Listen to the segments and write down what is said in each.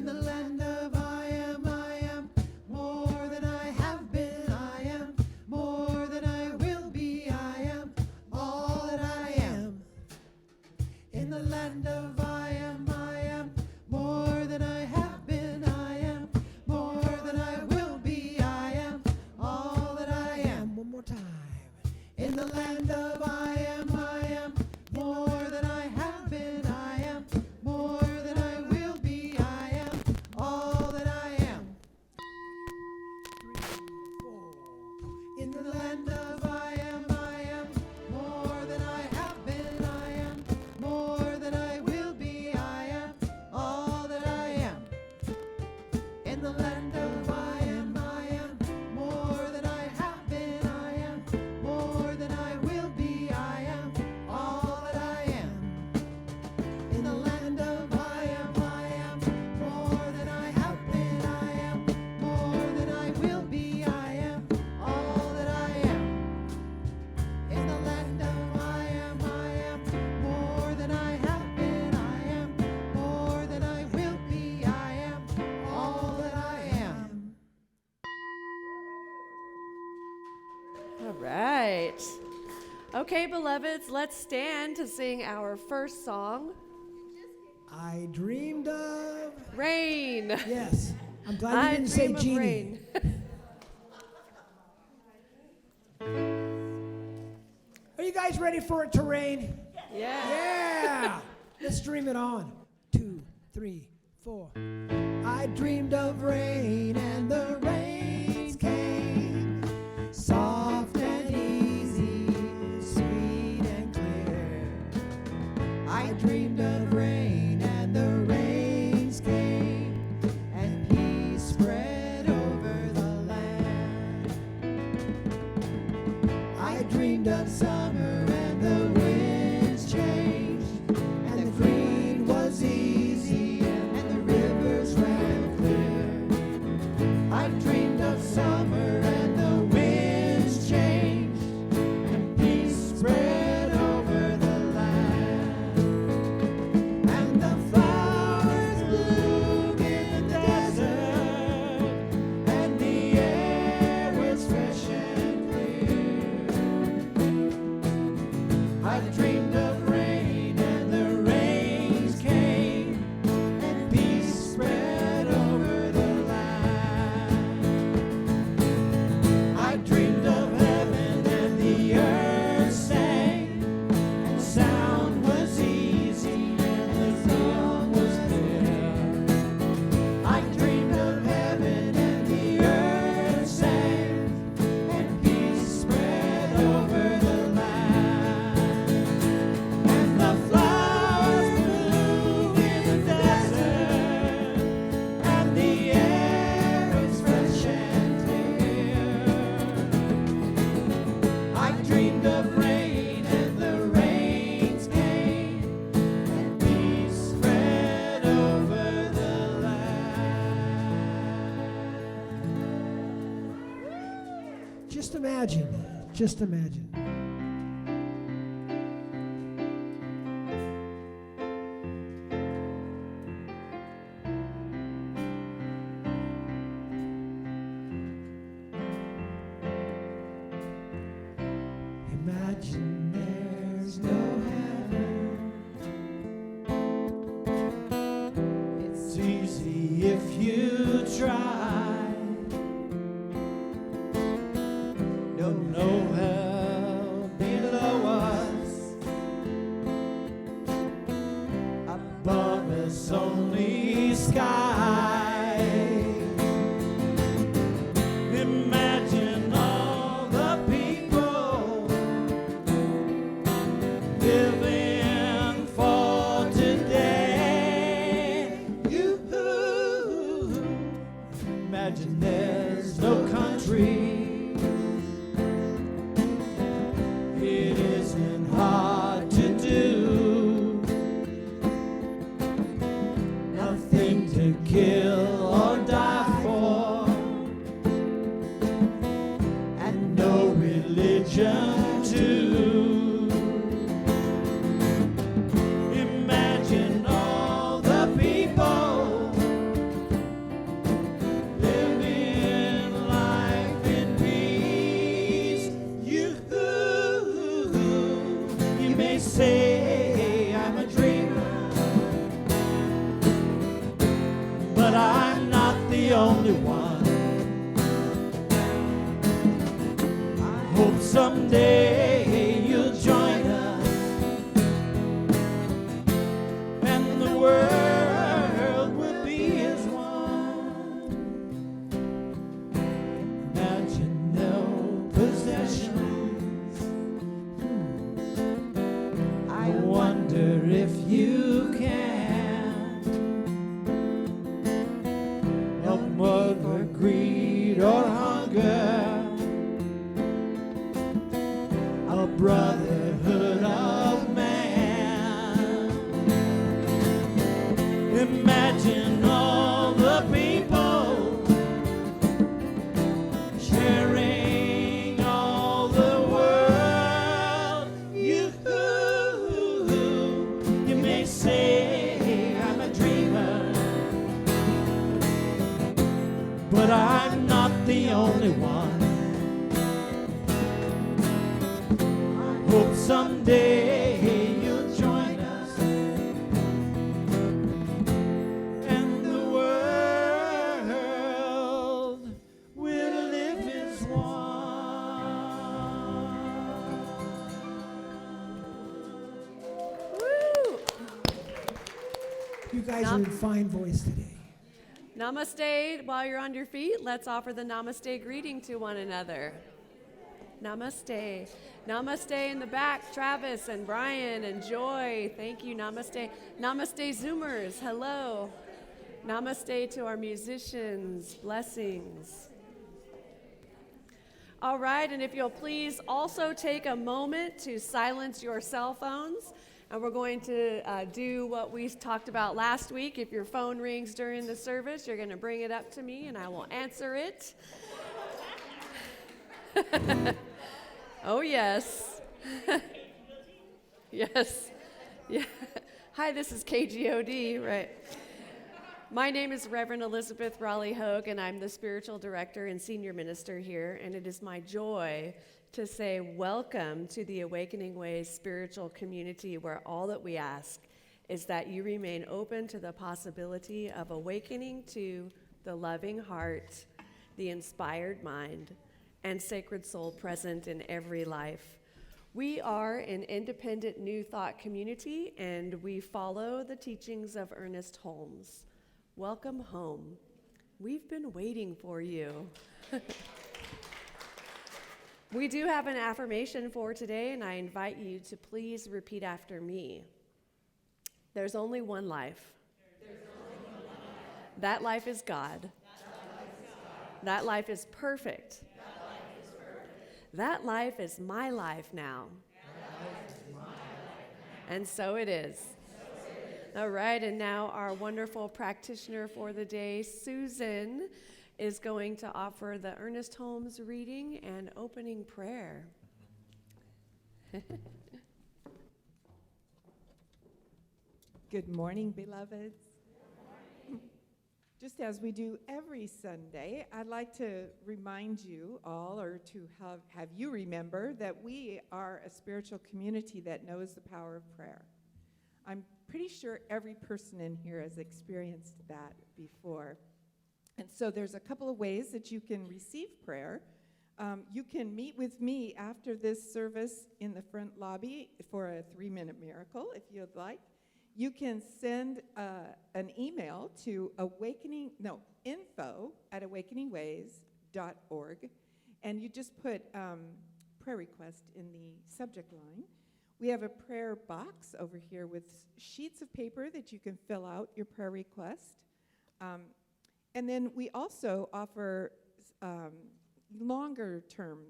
In the land of I am more than I have been. I am more than I will be. I am all that I am. In the land of I am more than I have been. I am more than I will be. I am all that I am. One more time. In the land of I am more than I have been. I am more than I will be. I am all that I am. 3, 4. In the land of I am more than I have been. I am more than I will be. I am all that I am. In the land of I am more than I have been. I am more than I will be. I am all that I am. In the land of I am more than I have been. I am more than I will be. I am all that I am. In the land of I am more than I have been. I am more than I will be. I am all that I am. All right. Okay, beloveds, let's stand to sing our first song, I dreamed of. Rain. Yes. I'm glad you I didn't say dream of genie. rain. Are you guys ready for it to rain? Yeah. Yeah. Let's dream it on. 2, 3, 4. I dreamed of rain and the rains came. Soft and easy, sweet and clear. I dreamed of rain and the rains came. And peace spread over the land. I dreamed of summer and the winds changed. And the green was easy and the rivers ran clear. I dreamed of summer and the winds changed. And peace spread over the land. And the flowers bloomed in the desert. And the air was fresh and clear. I dreamed of rain and the rains came. And peace spread over the land. I dreamed of heaven and the earth sang. And sound was easy and the song was clear. I dreamed of heaven and the earth sang. And peace spread over the land. And the flowers bloom in the desert. And the air is fresh and clear. I dreamed of rain and the rains came. And peace spread over the land. Just imagine. Just imagine. Imagine there's no heaven. It's easy if you try. No hell below us. Above us only sky. Imagine all the people living for today. You imagine there's no country. It isn't hard to do. Nothing to kill or die for. And no religion too. Imagine all the people the only one. I hope someday you'll join us, and the world will be as one. Imagine no possessions. I wonder if you can help more for greed or hunger. A brotherhood of man. Imagine all the people sharing all the world. You may say I'm a dreamer, but I'm not the only one. Hope someday you'll join us, and the world will live as one. Woo! You guys are in fine voice today. Namaste. While you're on your feet, let's offer the namaste greeting to one another. Namaste. Namaste in the back, Travis and Brian and Joy. Thank you. Namaste. Namaste, Zoomers. Hello. Namaste to our musicians. Blessings. All right, and if you'll please also take a moment to silence your cell phones. And we're going to do what we talked about last week. If your phone rings during the service, you're going to bring it up to me and I will answer it. Oh, yes. Yes. Yeah. Hi, this is KGOD, right? My name is Reverend Elizabeth Rowley Hogue, and I'm the spiritual director and senior minister here, and it is my joy to say welcome to the Awakening Ways spiritual community, where all that we ask is that you remain open to the possibility of awakening to the loving heart, the inspired mind, and sacred soul present in every life. We are an independent New Thought community, and we follow the teachings of Ernest Holmes. Welcome home. We've been waiting for you. We do have an affirmation for today, and I invite you to please repeat after me. There's only one life. That life is God. That life is perfect. That life is my life now. And so it is. All right, and now our wonderful practitioner for the day, Susan, is going to offer the Ernest Holmes reading and opening prayer. Good morning, beloveds. Just as we do every Sunday, I'd like to remind you all, or to have you remember, that we are a spiritual community that knows the power of prayer. I'm pretty sure every person in here has experienced that before. And so there's a couple of ways that you can receive prayer. You can meet with me after this service in the front lobby for a 3-minute miracle, if you'd like. You can send an email to info@awakeningways.org, and you just put prayer request in the subject line. We have a prayer box over here with sheets of paper that you can fill out your prayer request. And then we also offer longer-term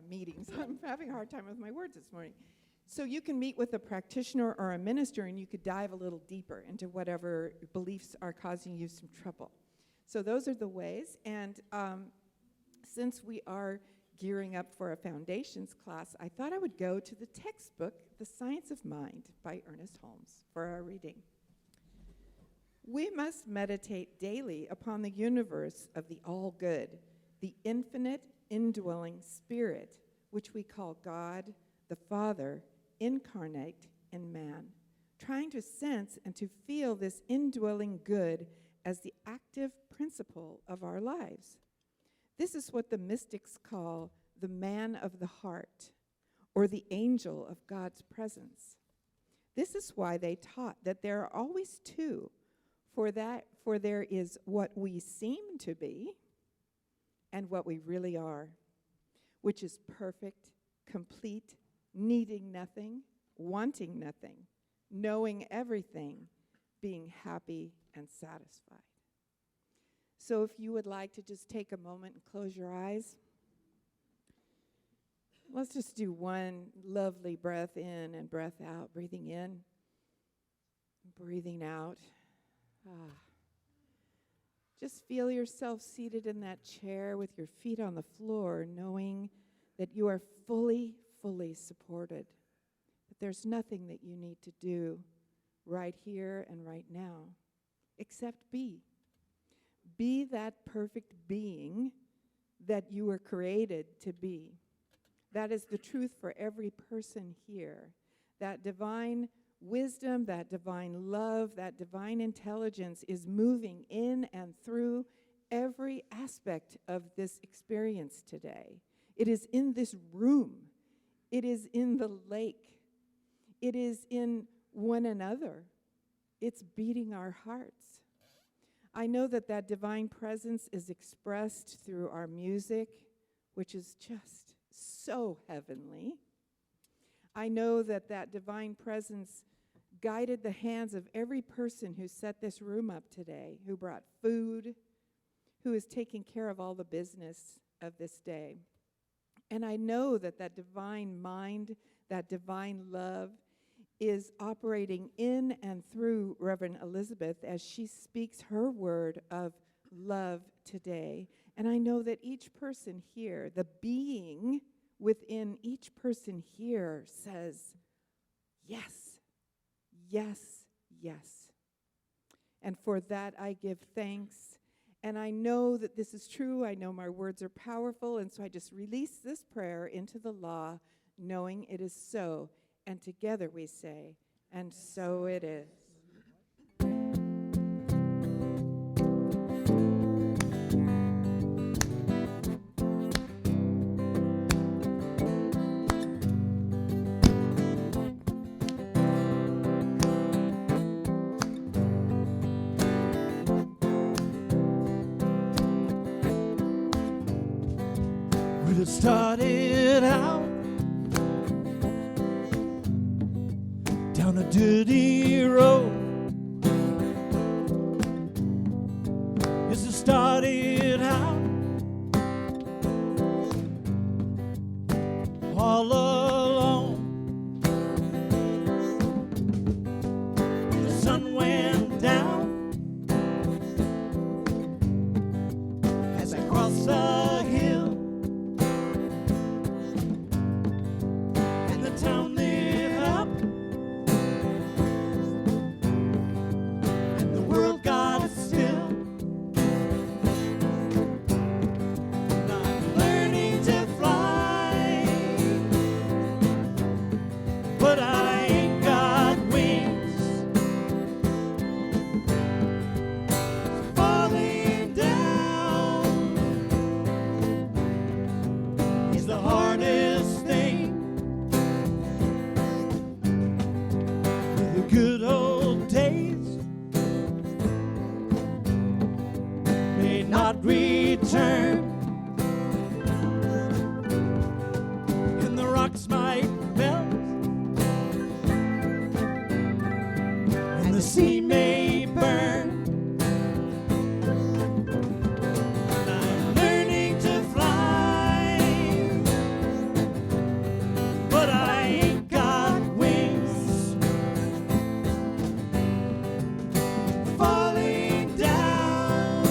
meetings. I'm having a hard time with my words this morning. So you can meet with a practitioner or a minister, and you could dive a little deeper into whatever beliefs are causing you some trouble. So those are the ways. And since we are gearing up for a foundations class, I thought I would go to the textbook, The Science of Mind by Ernest Holmes, for our reading. We must meditate daily upon the universe of the all-good, the infinite indwelling spirit, which we call God, the Father, incarnate in man, trying to sense and to feel this indwelling good as the active principle of our lives. This is what the mystics call the man of the heart, or the angel of God's presence. This is why they taught that there are always two, for there is what we seem to be and what we really are, which is perfect, complete, needing nothing, wanting nothing, knowing everything, being happy and satisfied. So if you would like to just take a moment and close your eyes, let's just do one lovely breath in and breath out, breathing in, breathing out. Just feel yourself seated in that chair with your feet on the floor, knowing that you are fully, fully supported. That there's nothing that you need to do right here and right now, except be. Be that perfect being that you were created to be. That is the truth for every person here. That divine wisdom, that divine love, that divine intelligence is moving in and through every aspect of this experience today. It is in this room. It is in the lake. It is in one another. It's beating our hearts. I know that that divine presence is expressed through our music, which is just so heavenly. I know that that divine presence guided the hands of every person who set this room up today, who brought food, who is taking care of all the business of this day. And I know that that divine mind, that divine love, is operating in and through Reverend Elizabeth as she speaks her word of love today. And I know that each person here, the being within each person here, says, yes, yes, yes. And for that I give thanks. And I know that this is true. I know my words are powerful. And so I just release this prayer into the law, knowing it is so. And together we say, and so it is. Well, it started out down a dirty road. Yes, it started out all alone. The sun went down as I crossed the hill, and the town lit up. Good old days may not return, and the rocks might melt, and the sea may burn. And I'm learning to fly, but I ain't got wings. Falling down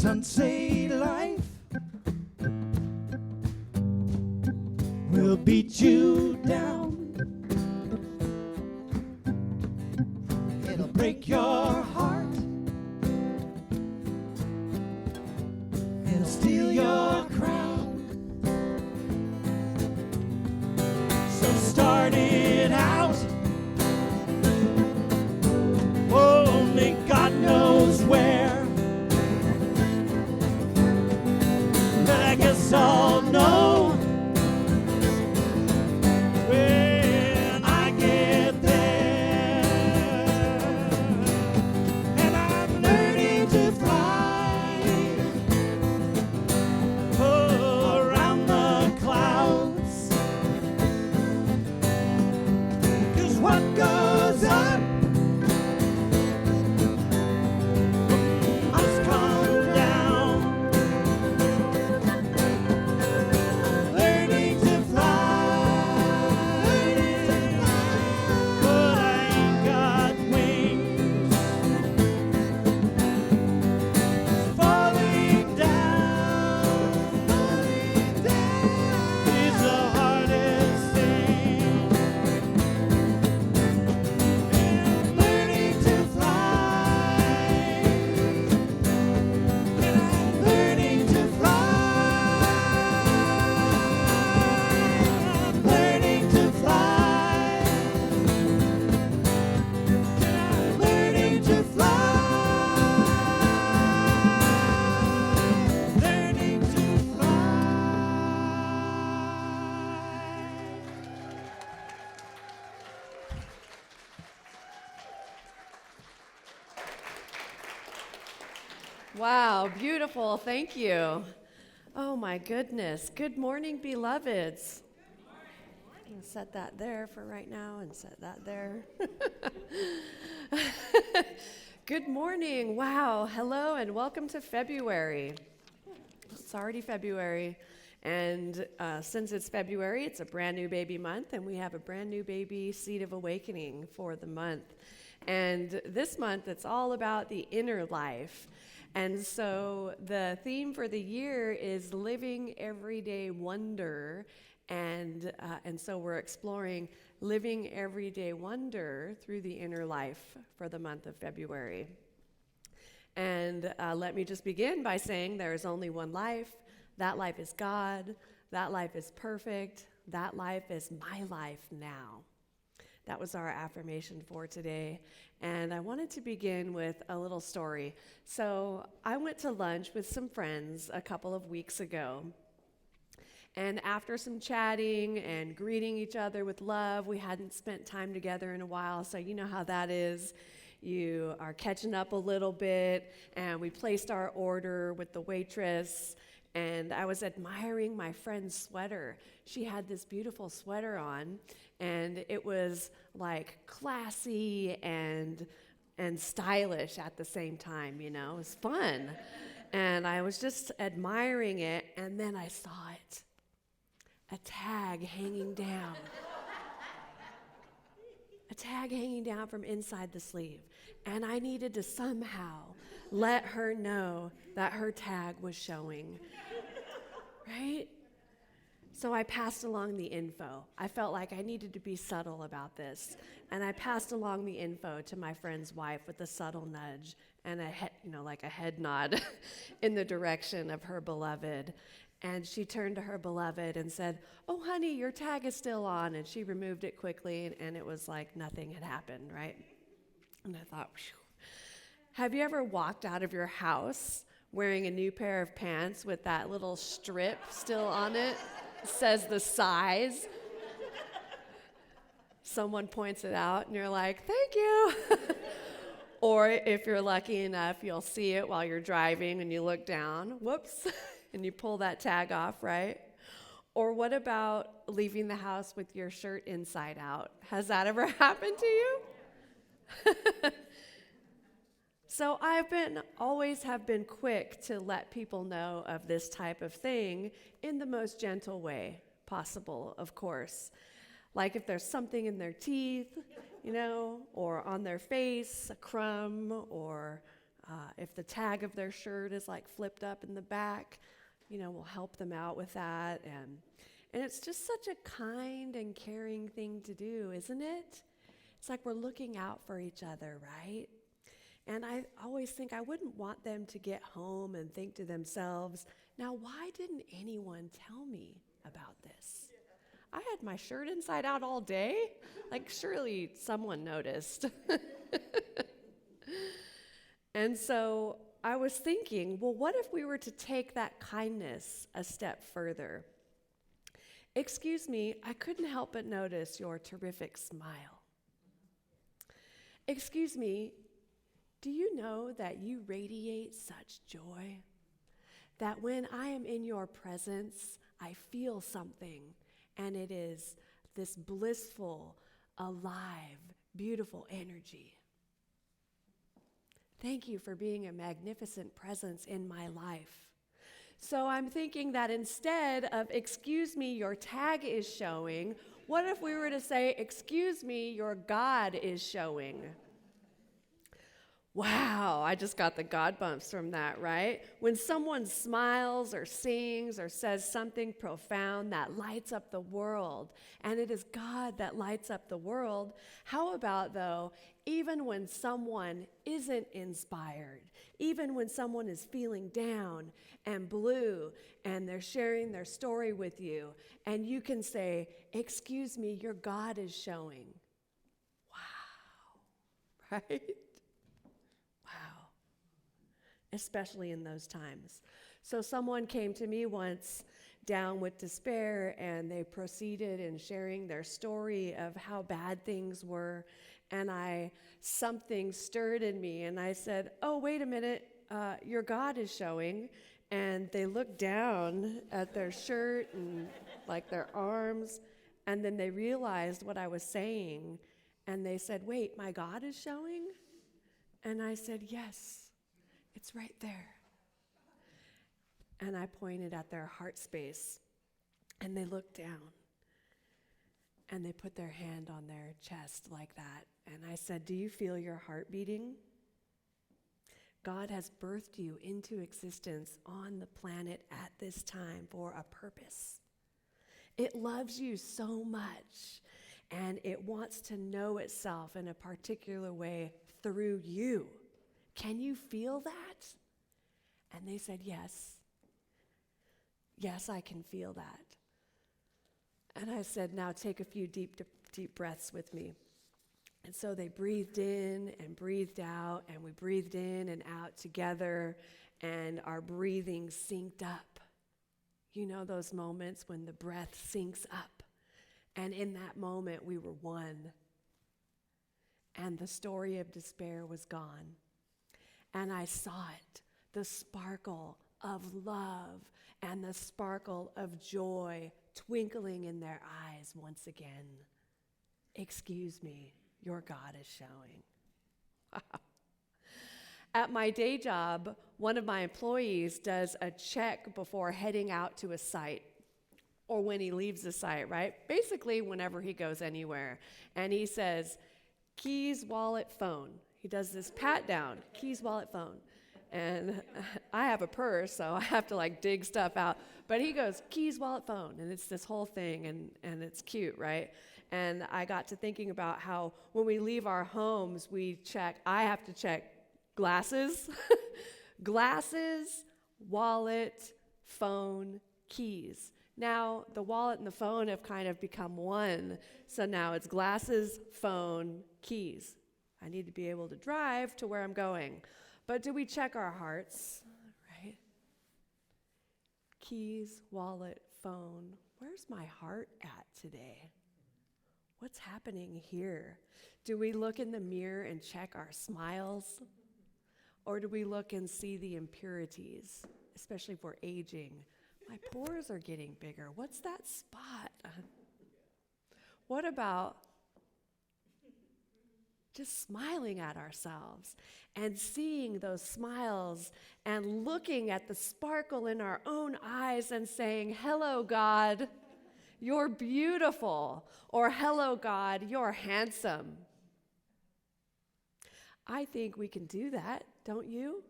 Some say life will beat you down. It'll break your heart. It'll steal your crown. So start it out. Only God knows where. But I guess I'll know when I get there. And I'm learning to fly around the clouds. 'Cause what goes up must come down. Learning to fly, but I ain't got wings. Falling down is the hardest thing. And learning to fly, and I'm learning to fly. I'm learning to fly. I'm learning to fly. Learning to fly. Wow, beautiful. Thank you. Oh my goodness. Good morning, beloveds. I'm going to set that there for right now and set that there. Good morning. Wow. Hello and welcome to February. It's already February. And since it's February, it's a brand new baby month, and we have a brand new baby seed of awakening for the month. And this month, it's all about the inner life. And so the theme for the year is living everyday wonder. And so we're exploring living everyday wonder through the inner life for the month of February. And let me just begin by saying there is only one life. That life is God. That life is perfect. That life is my life now. That was our affirmation for today. And I wanted to begin with a little story. So I went to lunch with some friends a couple of weeks ago. And after some chatting and greeting each other with love, we hadn't spent time together in a while, so you know how that is. You are catching up a little bit, and we placed our order with the waitress, and I was admiring my friend's sweater. She had this beautiful sweater on, and it was like classy and stylish at the same time, you know. It was fun. And I was just admiring it, and then I saw it. A tag hanging down. A tag hanging down from inside the sleeve. And I needed to somehow let her know that her tag was showing. Right? So I passed along the info. I felt like I needed to be subtle about this. And I passed along the info to my friend's wife with a subtle nudge and a head nod in the direction of her beloved. And she turned to her beloved and said, "Oh, honey, your tag is still on." And she removed it quickly, and it was like nothing had happened, right? And I thought, phew. Have you ever walked out of your house wearing a new pair of pants with that little strip still on it? It says the size. Someone points it out, and you're like, "Thank you." Or if you're lucky enough, you'll see it while you're driving, and you look down, whoops, and you pull that tag off, right? Or what about leaving the house with your shirt inside out? Has that ever happened to you? So always have been quick to let people know of this type of thing in the most gentle way possible, of course. Like if there's something in their teeth, or on their face, a crumb, or If the tag of their shirt is like flipped up in the back, we'll help them out with that. And it's just such a kind and caring thing to do, isn't it? It's like we're looking out for each other, right? And I always think I wouldn't want them to get home and think to themselves, now why didn't anyone tell me about this? I had my shirt inside out all day. Like, surely someone noticed. And so I was thinking, well, what if we were to take that kindness a step further? Excuse me, I couldn't help but notice your terrific smile. Excuse me, do you know that you radiate such joy? That when I am in your presence, I feel something, and it is this blissful, alive, beautiful energy. Thank you for being a magnificent presence in my life. So I'm thinking that instead of, excuse me, your tag is showing, what if we were to say, excuse me, your God is showing? Wow, I just got the God bumps from that, right? When someone smiles or sings or says something profound that lights up the world, and it is God that lights up the world, how about, though, even when someone isn't inspired, even when someone is feeling down and blue, and they're sharing their story with you, and you can say, excuse me, your God is showing. Wow, right? Especially in those times. So someone came to me once down with despair, and they proceeded in sharing their story of how bad things were, and something stirred in me, and I said, oh, wait a minute, your God is showing. And they looked down at their shirt and like their arms, and then they realized what I was saying, and they said, wait, my God is showing? And I said, yes. It's right there. And I pointed at their heart space, and they looked down, and they put their hand on their chest like that. And I said, do you feel your heart beating? God has birthed you into existence on the planet at this time for a purpose. It loves you so much, and it wants to know itself in a particular way through you. Can you feel that? And they said, yes. Yes, I can feel that. And I said, now take a few deep breaths with me. And so they breathed in and breathed out, and we breathed in and out together, and our breathing synced up. You know those moments when the breath syncs up. And in that moment, we were one. And the story of despair was gone. And I saw it, the sparkle of love and the sparkle of joy twinkling in their eyes once again. Excuse me, your God is showing. At my day job, one of my employees does a check before heading out to a site, or when he leaves the site, right? Basically, whenever he goes anywhere. And he says, keys, wallet, phone. He does this pat down, keys, wallet, phone. And I have a purse, so I have to dig stuff out. But he goes, keys, wallet, phone. And it's this whole thing, and it's cute, right? And I got to thinking about how when we leave our homes, I have to check glasses, wallet, phone, keys. Now, the wallet and the phone have kind of become one. So now it's glasses, phone, keys. I need to be able to drive to where I'm going. But do we check our hearts, right? Keys, wallet, phone. Where's my heart at today? What's happening here? Do we look in the mirror and check our smiles? Or do we look and see the impurities, especially if we're aging? My pores are getting bigger. What's that spot? What about just smiling at ourselves and seeing those smiles and looking at the sparkle in our own eyes and saying, hello, God, you're beautiful, or hello, God, you're handsome. I think we can do that, don't you?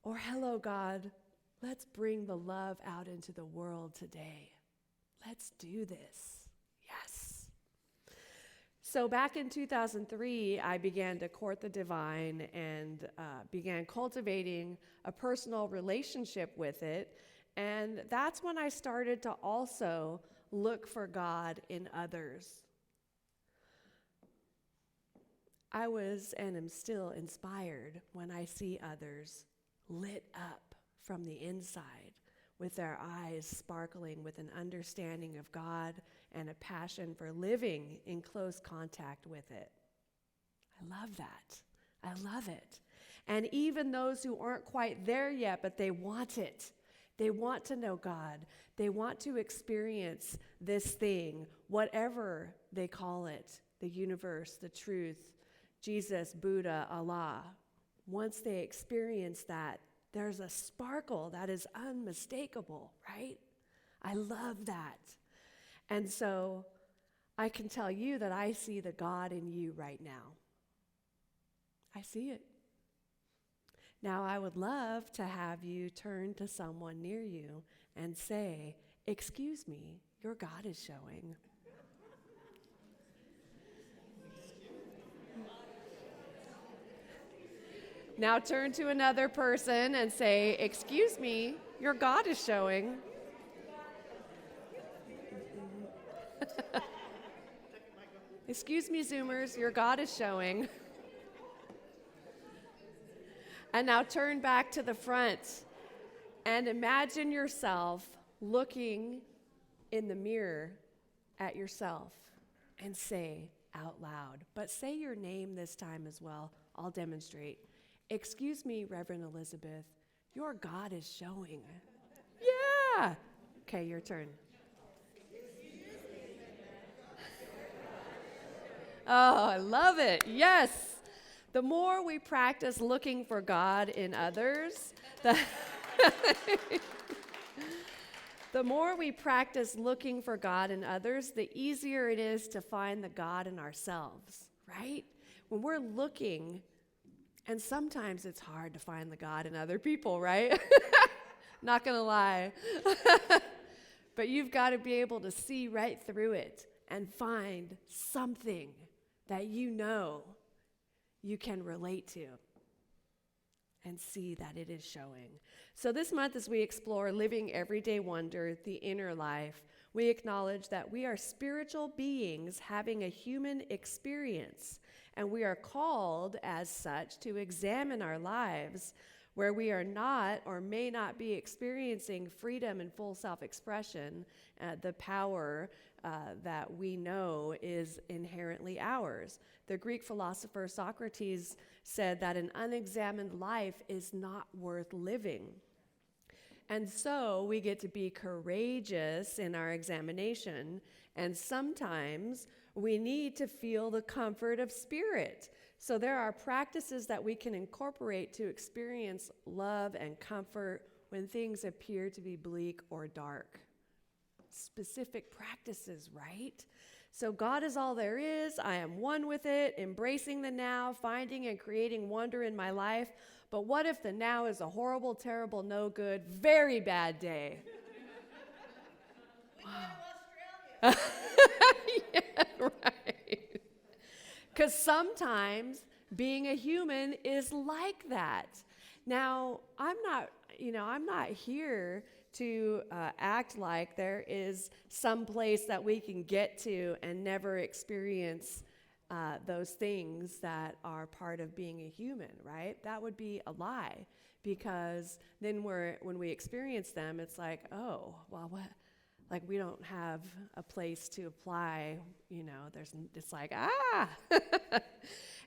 Or, hello, God, let's bring the love out into the world today. Let's do this. Yes. So back in 2003, I began to court the divine and began cultivating a personal relationship with it. And that's when I started to also look for God in others. I was and am still inspired when I see others lit up from the inside with their eyes sparkling with an understanding of God and a passion for living in close contact with it. I love that. I love it. And even those who aren't quite there yet, but they want it. They want to know God. They want to experience this thing, whatever they call it, the universe, the truth, Jesus, Buddha, Allah. Once they experience that, there's a sparkle that is unmistakable, right? I love that. And so I can tell you that I see the God in you right now. I see it. Now, I would love to have you turn to someone near you and say, "Excuse me, your God is showing." Now turn to another person and say, "Excuse me, your God is showing." Excuse me, Zoomers, your God is showing. And now turn back to the front and imagine yourself looking in the mirror at yourself and say out loud, but say your name this time as well. I'll demonstrate. "Excuse me, Reverend Elizabeth, your God is showing." Yeah. Okay, your turn. Oh, I love it. Yes. The more we practice looking for God in others, the more we practice looking for God in others, the easier it is to find the God in ourselves, right? When we're looking, and sometimes it's hard to find the God in other people, right? Not gonna lie. But you've got to be able to see right through it and find something that you know you can relate to and see that it is showing. So this month, as we explore living everyday wonder, the inner life, we acknowledge that we are spiritual beings having a human experience, and we are called as such to examine our lives where we are not or may not be experiencing freedom and full self-expression, the power that we know is inherently ours. The Greek philosopher Socrates said that an unexamined life is not worth living. And so we get to be courageous in our examination, and sometimes we need to feel the comfort of spirit. So there are practices that we can incorporate to experience love and comfort when things appear to be bleak or dark. Specific practices, right? So God is all there is. I am one with it, embracing the now, finding and creating wonder in my life. But what if the now is a horrible, terrible, no good, very bad day? Wow. Yeah, right. Because sometimes being a human is like that. Now, I'm not here to act like there is some place that we can get to and never experience those things that are part of being a human, right? That would be a lie, because then when we experience them, it's like, oh, well, what? Like, we don't have a place to apply, it's like,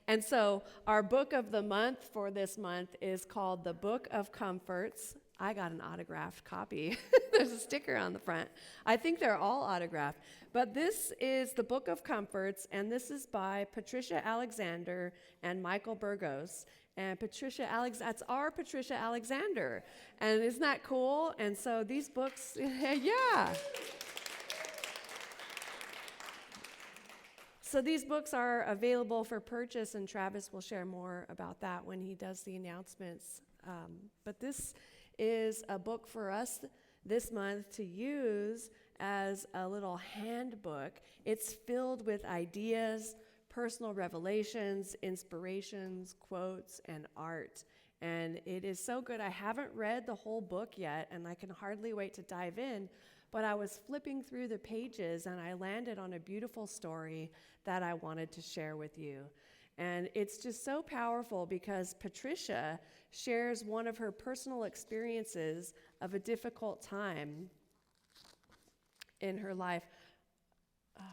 And so our book of the month for this month is called The Book of Comforts. I got an autographed copy. There's a sticker on the front. I think they're all autographed. But this is The Book of Comforts, and this is by Patricia Alexander and Michael Burgos. And that's our Patricia Alexander. And isn't that cool? And so these books, yeah. So these books are available for purchase, and Travis will share more about that when he does the announcements. But this is a book for us this month to use as a little handbook. It's filled with ideas, personal revelations, inspirations, quotes, and art. And it is so good. I haven't read the whole book yet, and I can hardly wait to dive in. But I was flipping through the pages, and I landed on a beautiful story that I wanted to share with you. And it's just so powerful because Patricia shares one of her personal experiences of a difficult time in her life. Oh,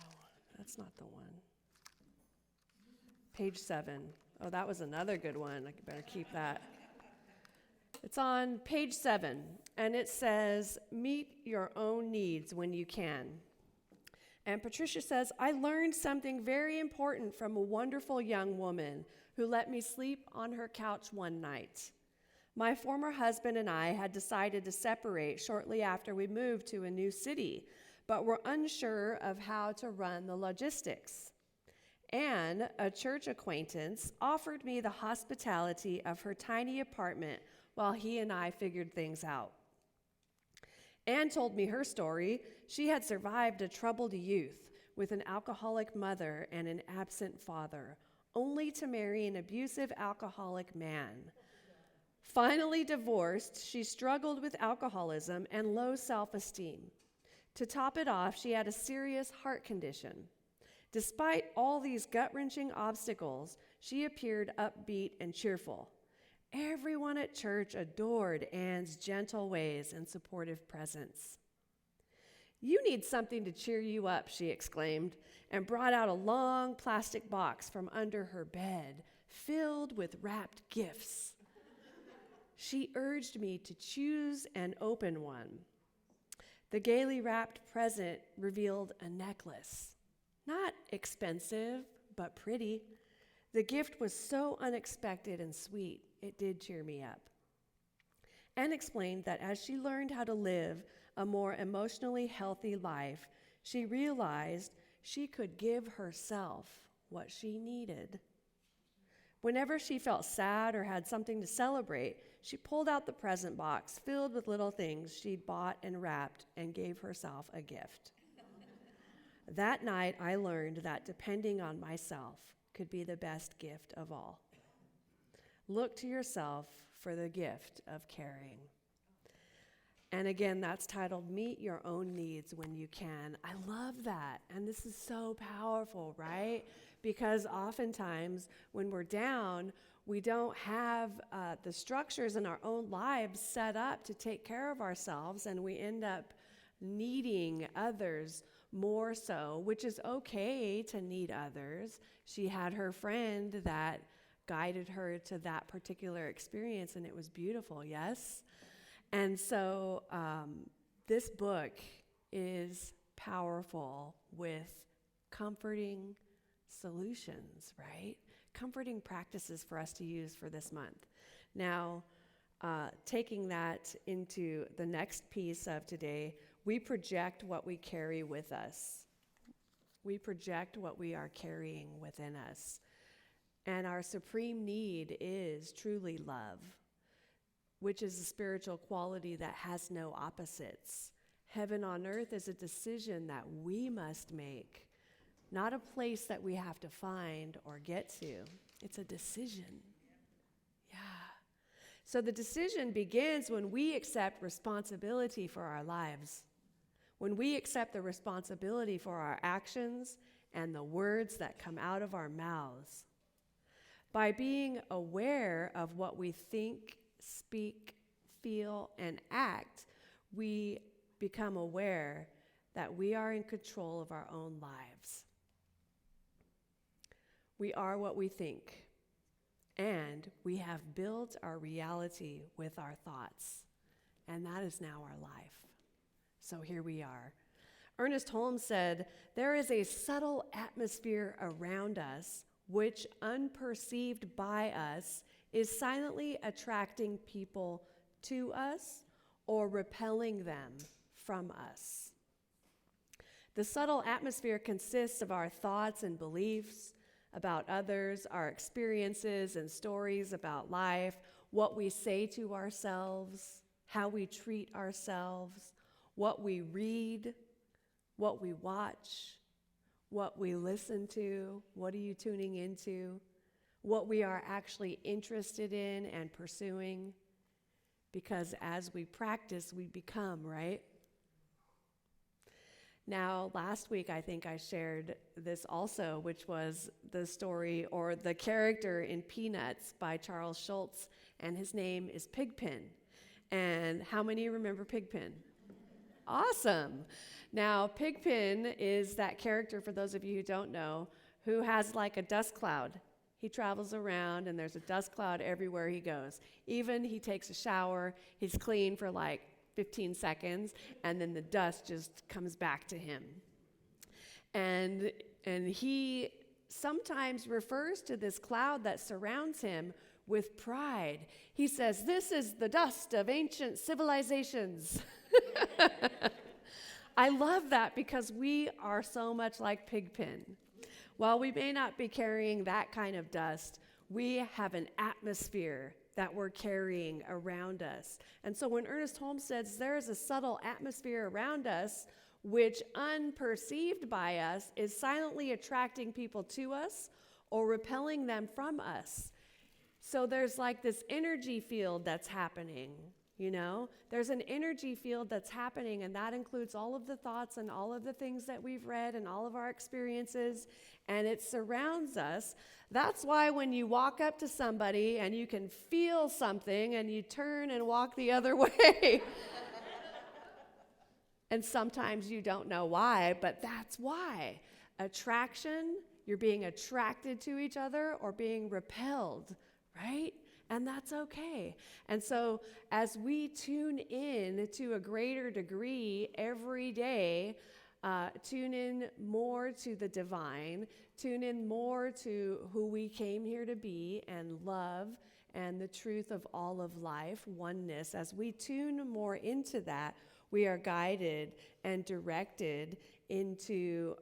that's not the one. Page 7. Oh, that was another good one. I better keep that. It's on page 7, and it says, "Meet your own needs when you can." And Patricia says, "I learned something very important from a wonderful young woman who let me sleep on her couch one night. My former husband and I had decided to separate shortly after we moved to a new city, but were unsure of how to run the logistics. Anne, a church acquaintance, offered me the hospitality of her tiny apartment while he and I figured things out. Anne told me her story. She had survived a troubled youth with an alcoholic mother and an absent father, only to marry an abusive alcoholic man. Finally divorced, she struggled with alcoholism and low self-esteem. To top it off, she had a serious heart condition. Despite all these gut-wrenching obstacles, she appeared upbeat and cheerful. Everyone at church adored Anne's gentle ways and supportive presence. "You need something to cheer you up," she exclaimed, and brought out a long plastic box from under her bed, filled with wrapped gifts. She urged me to choose and open one. The gaily wrapped present revealed a necklace. Not expensive, but pretty. The gift was so unexpected and sweet, it did cheer me up. Anne explained that as she learned how to live a more emotionally healthy life, she realized she could give herself what she needed. Whenever she felt sad or had something to celebrate, she pulled out the present box filled with little things she'd bought and wrapped and gave herself a gift. That night, I learned that depending on myself could be the best gift of all. Look to yourself for the gift of caring. And again, that's titled Meet Your Own Needs When You Can. I love that. And this is so powerful, right? Because oftentimes when we're down, we don't have the structures in our own lives set up to take care of ourselves, and we end up needing others more so, which is okay to need others. She had her friend that guided her to that particular experience, and it was beautiful, yes? And so this book is powerful with comforting solutions, right? Comforting practices for us to use for this month. Now, taking that into the next piece of today, we project what we carry with us. We project what we are carrying within us. And our supreme need is truly love, which is a spiritual quality that has no opposites. Heaven on earth is a decision that we must make, not a place that we have to find or get to. It's a decision. Yeah. So the decision begins when we accept responsibility for our lives, when we accept the responsibility for our actions and the words that come out of our mouths. By being aware of what we think, speak, feel, and act, we become aware that we are in control of our own lives. We are what we think, and we have built our reality with our thoughts, and that is now our life. So here we are. Ernest Holmes said, "There is a subtle atmosphere around us which, unperceived by us, is silently attracting people to us or repelling them from us." The subtle atmosphere consists of our thoughts and beliefs about others, our experiences and stories about life, what we say to ourselves, how we treat ourselves, what we read, what we watch, what we listen to, what are you tuning into, what we are actually interested in and pursuing. Because as we practice, we become, right? Now, last week, I think I shared this also, which was the story or the character in Peanuts by Charles Schulz, and his name is Pigpen. And how many remember Pigpen? Awesome. Now, Pigpen is that character, for those of you who don't know, who has like a dust cloud. He travels around, and there's a dust cloud everywhere he goes. Even he takes a shower, he's clean for like 15 seconds, and then the dust just comes back to him. And he sometimes refers to this cloud that surrounds him with pride. He says, "This is the dust of ancient civilizations." I love that because we are so much like Pigpen. While we may not be carrying that kind of dust, we have an atmosphere that we're carrying around us. And so when Ernest Holmes says there is a subtle atmosphere around us, which unperceived by us is silently attracting people to us or repelling them from us. So there's like this energy field that's happening, you know? There's an energy field that's happening, and that includes all of the thoughts and all of the things that we've read and all of our experiences, and it surrounds us. That's why when you walk up to somebody and you can feel something and you turn and walk the other way. And sometimes you don't know why, but that's why. Attraction, you're being attracted to each other or being repelled, right? And that's okay. And so as we tune in to a greater degree every day, tune in more to the divine, tune in more to who we came here to be and love and the truth of all of life, oneness. As we tune more into that, we are guided and directed into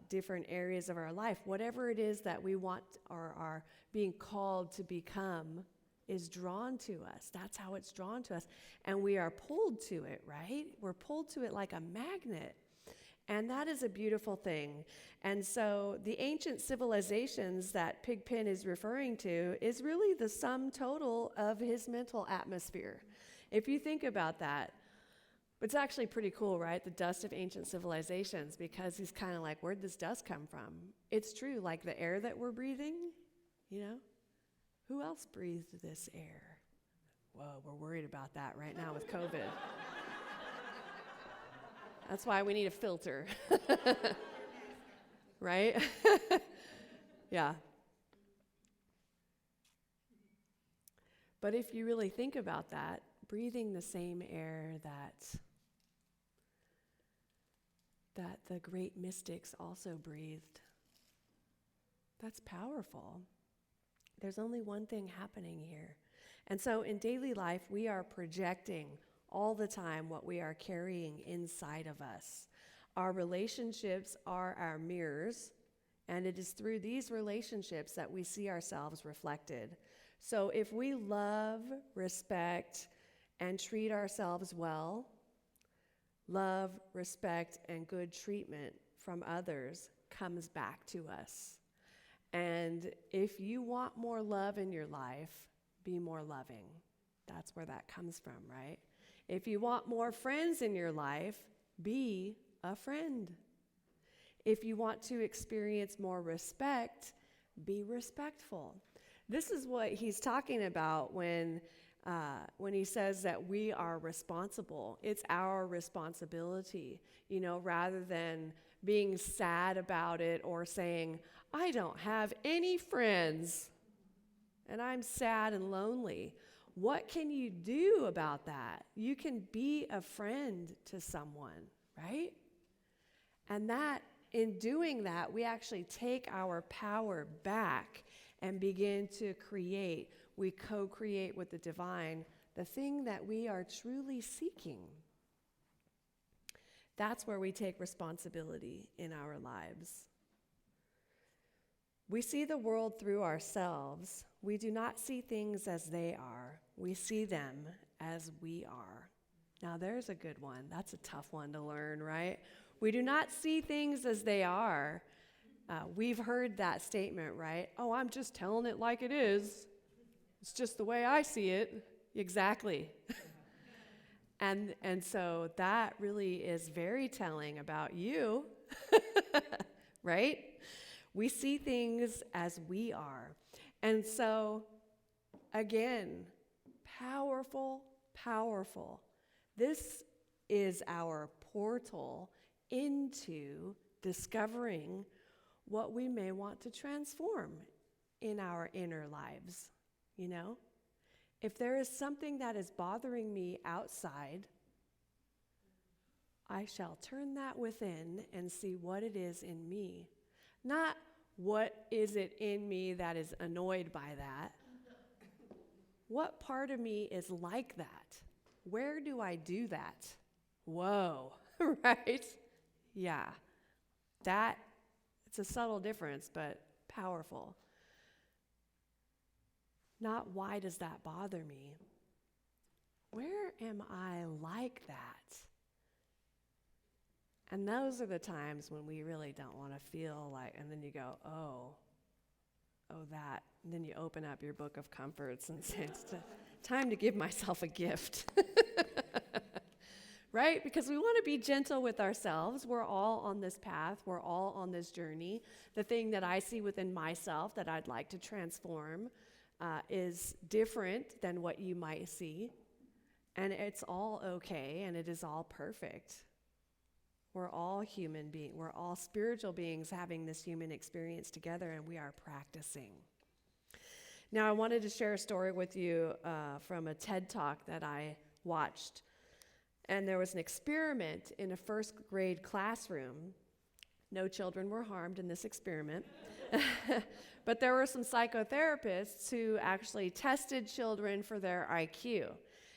different areas of our life. Whatever it is that we want or are being called to become is drawn to us. That's how it's drawn to us. And we are pulled to it, right? We're pulled to it like a magnet. And that is a beautiful thing. And so the ancient civilizations that Pigpen is referring to is really the sum total of his mental atmosphere. If you think about that, it's actually pretty cool, right? The dust of ancient civilizations, because he's kind of like, where'd this dust come from? It's true, like the air that we're breathing, you know? Who else breathed this air? Whoa, we're worried about that right now with COVID. That's why we need a filter. Right? Yeah. But if you really think about that, breathing the same air that the great mystics also breathed, that's powerful. There's only one thing happening here. And so in daily life, we are projecting all the time what we are carrying inside of us. Our relationships are our mirrors, and it is through these relationships that we see ourselves reflected. So if we love, respect, and treat ourselves well, love, respect, and good treatment from others comes back to us. And if you want more love in your life, be more loving. That's where that comes from, right? If you want more friends in your life, be a friend. If you want to experience more respect, be respectful. This is what he's talking about when he says that we are responsible. It's our responsibility, you know, rather than being sad about it or saying, I don't have any friends and I'm sad and lonely. What can you do about that? You can be a friend to someone, right? And that, in doing that, we actually take our power back and begin to create. We co-create with the divine the thing that we are truly seeking. That's where we take responsibility in our lives. We see the world through ourselves. We do not see things as they are. We see them as we are. Now, there's a good one. That's a tough one to learn, right? We do not see things as they are. We've heard that statement, right? Oh, I'm just telling it like it is. It's just the way I see it. Exactly. And so that really is very telling about you, right? We see things as we are. And so, again, powerful, powerful. This is our portal into discovering what we may want to transform in our inner lives, you know? If there is something that is bothering me outside, I shall turn that within and see what it is in me. Not what is it in me that is annoyed by that. What part of me is like that? Where do I do that? Whoa, right? Yeah, it's a subtle difference, but powerful. Not why does that bother me? Where am I like that? And those are the times when we really don't want to feel like, and then you go, oh, that. And then you open up your book of comforts and say, it's time to give myself a gift. Right? Because we want to be gentle with ourselves. We're all on this path. We're all on this journey. The thing that I see within myself that I'd like to transform is different than what you might see. And it's all okay, and it is all perfect. We're all human beings. We're all spiritual beings having this human experience together, and we are practicing. Now, I wanted to share a story with you from a TED Talk that I watched. And there was an experiment in a first grade classroom. No children were harmed in this experiment. But there were some psychotherapists who actually tested children for their IQ.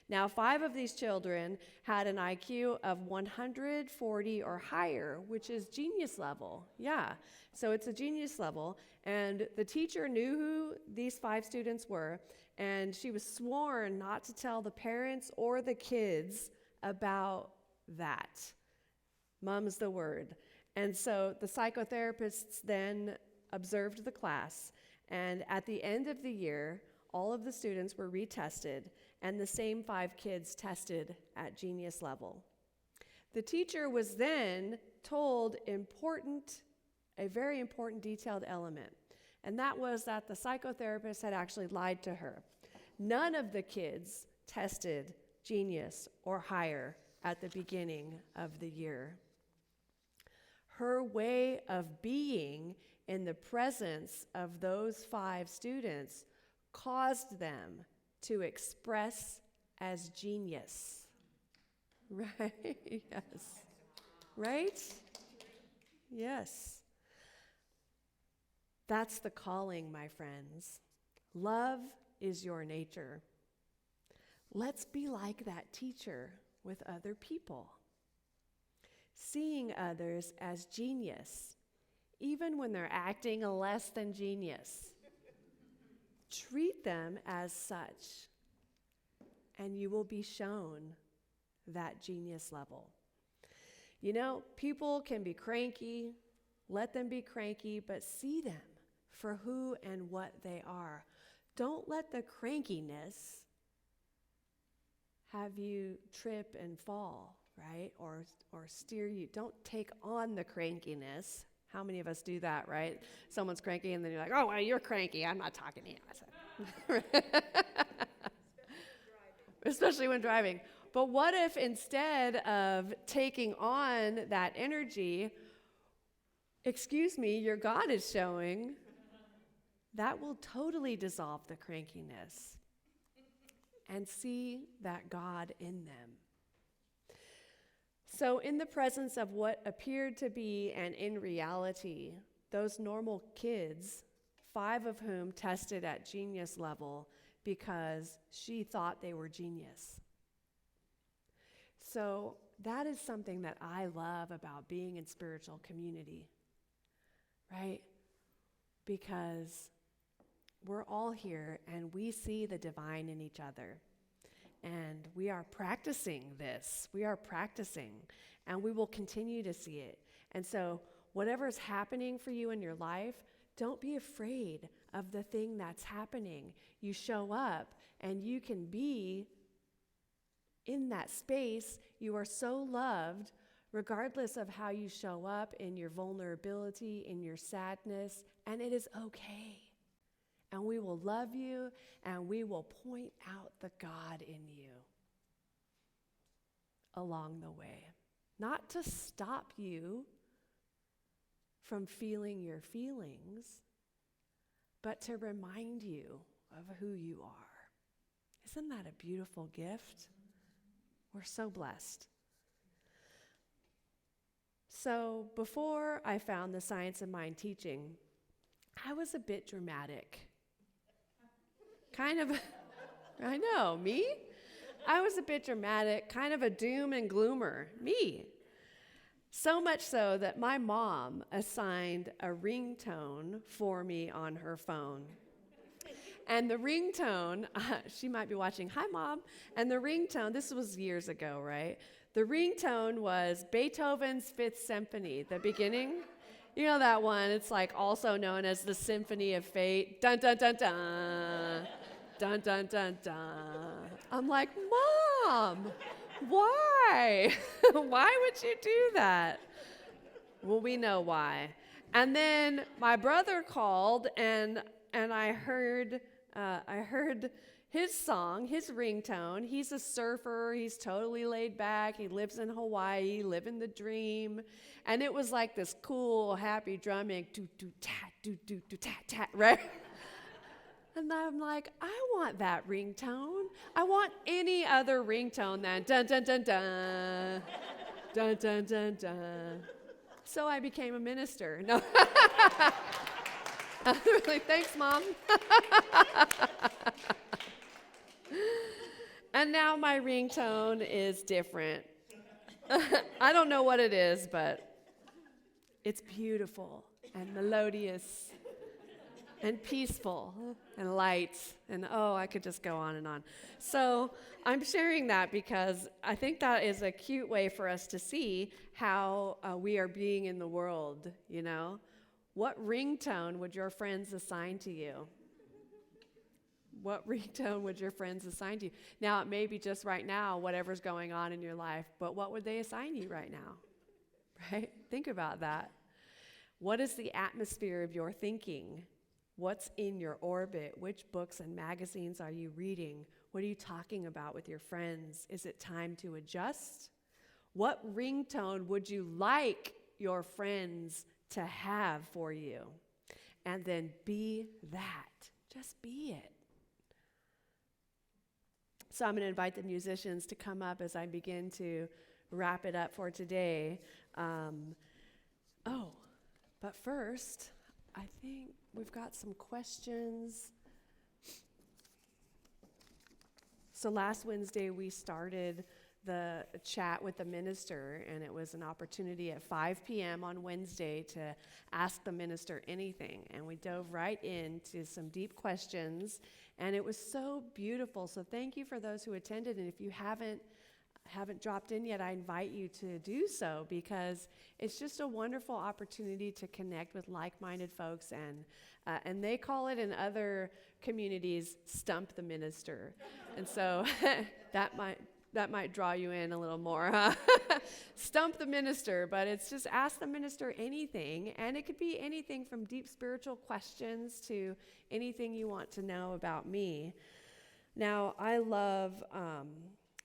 Now, 5 of these children had an IQ of 140 or higher, which is genius level. Yeah, so it's a genius level. And the teacher knew who these 5 students were, and she was sworn not to tell the parents or the kids about that. Mum's the word. And so the psychotherapists then observed the class, and at the end of the year, all of the students were retested, and the same 5 kids tested at genius level. The teacher was then told a very important detailed element, and that was that the psychotherapist had actually lied to her. None of the kids tested genius or higher at the beginning of the year. Her way of being in the presence of those 5 students caused them to express as genius. Right? Yes. Right? Yes. That's the calling, my friends. Love is your nature. Let's be like that teacher with other people. Seeing others as genius, even when they're acting less than genius. Treat them as such, and you will be shown that genius level. You know, people can be cranky, let them be cranky, but see them for who and what they are. Don't let the crankiness have you trip and fall, right? Or steer you. Don't take on the crankiness. How many of us do that, right? Someone's cranky, and then you're like, oh, well, you're cranky. I'm not talking to you. Especially when driving. But what if instead of taking on that energy, excuse me, your God is showing, that will totally dissolve the crankiness. And see that God in them. So in the presence of what appeared to be, and in reality, those normal kids, 5 of whom tested at genius level because she thought they were genius. So that is something that I love about being in spiritual community, right? Because we're all here and we see the divine in each other. And we are practicing this. We are practicing, and we will continue to see it. And so whatever's happening for you in your life, don't be afraid of the thing that's happening. You show up and you can be in that space. You are so loved regardless of how you show up in your vulnerability, in your sadness, and it is okay. And we will love you, and we will point out the God in you along the way. Not to stop you from feeling your feelings, but to remind you of who you are. Isn't that a beautiful gift? We're so blessed. So before I found the Science of Mind teaching, I was a bit dramatic. Kind of, I know, me? I was a bit dramatic, kind of a doom and gloomer, me. So much so that my mom assigned a ringtone for me on her phone. And the ringtone, she might be watching, hi Mom, and the ringtone, this was years ago, right? The ringtone was Beethoven's Fifth Symphony, the beginning. You know that one, it's like also known as the Symphony of Fate. Dun, dun, dun, dun. Dun, dun, dun, dun. I'm like, Mom, why? Why would you do that? Well, we know why. And then my brother called, and I heard his song, his ringtone. He's a surfer. He's totally laid back. He lives in Hawaii, living the dream. And it was like this cool, happy drumming, do-do-tat, do-do-do-tat-tat, right? And I'm like, I want that ringtone. I want any other ringtone than dun, dun, dun, dun, dun, dun, dun, dun. So I became a minister. No. Really, thanks, Mom. And now my ringtone is different. I don't know what it is, but it's beautiful and melodious and peaceful and light. And oh, I could just go on and on. So I'm sharing that because I think that is a cute way for us to see how we are being in the world, you know? What ringtone would your friends assign to you? What ringtone would your friends assign to you? Now, it may be just right now, whatever's going on in your life, but what would they assign you right now? Right? Think about that. What is the atmosphere of your thinking? What's in your orbit? Which books and magazines are you reading? What are you talking about with your friends? Is it time to adjust? What ringtone would you like your friends to have for you? And then be that. Just be it. So I'm going to invite the musicians to come up as I begin to wrap it up for today. But first, I think we've got some questions. So last Wednesday, we started the chat with the minister, and it was an opportunity at 5 p.m. on Wednesday to ask the minister anything. And we dove right into some deep questions, and it was so beautiful. So thank you for those who attended, and if you haven't dropped in yet, I invite you to do so, because it's just a wonderful opportunity to connect with like-minded folks, and they call it in other communities, stump the minister. And so that might draw you in a little more, huh? Stump the minister, but it's just ask the minister anything, and it could be anything from deep spiritual questions to anything you want to know about me. Now, I love,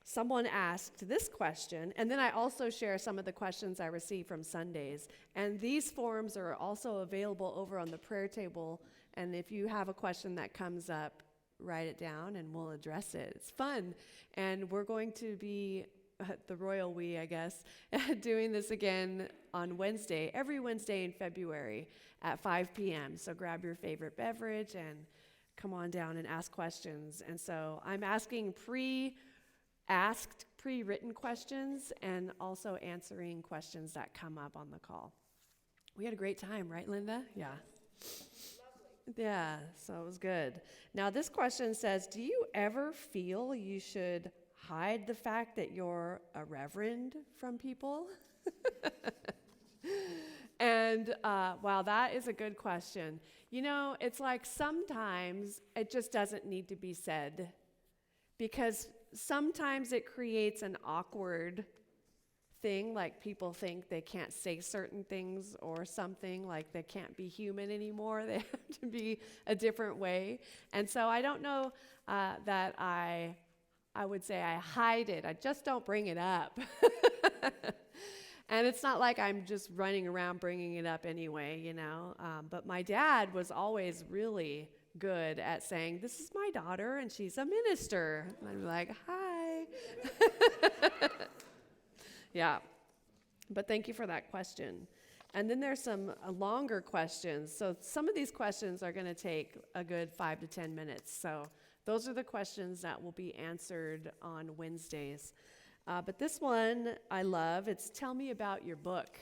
someone asked this question, and then I also share some of the questions I receive from Sundays, and these forms are also available over on the prayer table, and if you have a question that comes up, write it down and we'll address it. It's fun. And we're going to be, the royal we, I guess, doing this again on Wednesday, every Wednesday in February at 5 p.m. So grab your favorite beverage and come on down and ask questions. And so I'm asking pre-asked, pre-written questions and also answering questions that come up on the call. We had a great time, right, Linda? Yeah. Yeah, so it was good. Now, this question says, do you ever feel you should hide the fact that you're a reverend from people? And wow, that is a good question. You know, it's like sometimes it just doesn't need to be said, because sometimes it creates an awkward thing, like people think they can't say certain things or something, like they can't be human anymore. They have to be a different way. And so I don't know that I would say I hide it. I just don't bring it up. And it's not like I'm just running around bringing it up anyway, you know. But my dad was always really good at saying, this is my daughter and she's a minister. And I'd be like, hi. Yeah. But thank you for that question. And then there's some longer questions. So some of these questions are going to take a good 5 to 10 minutes. So those are the questions that will be answered on Wednesdays. But this one I love. It's tell me about your book.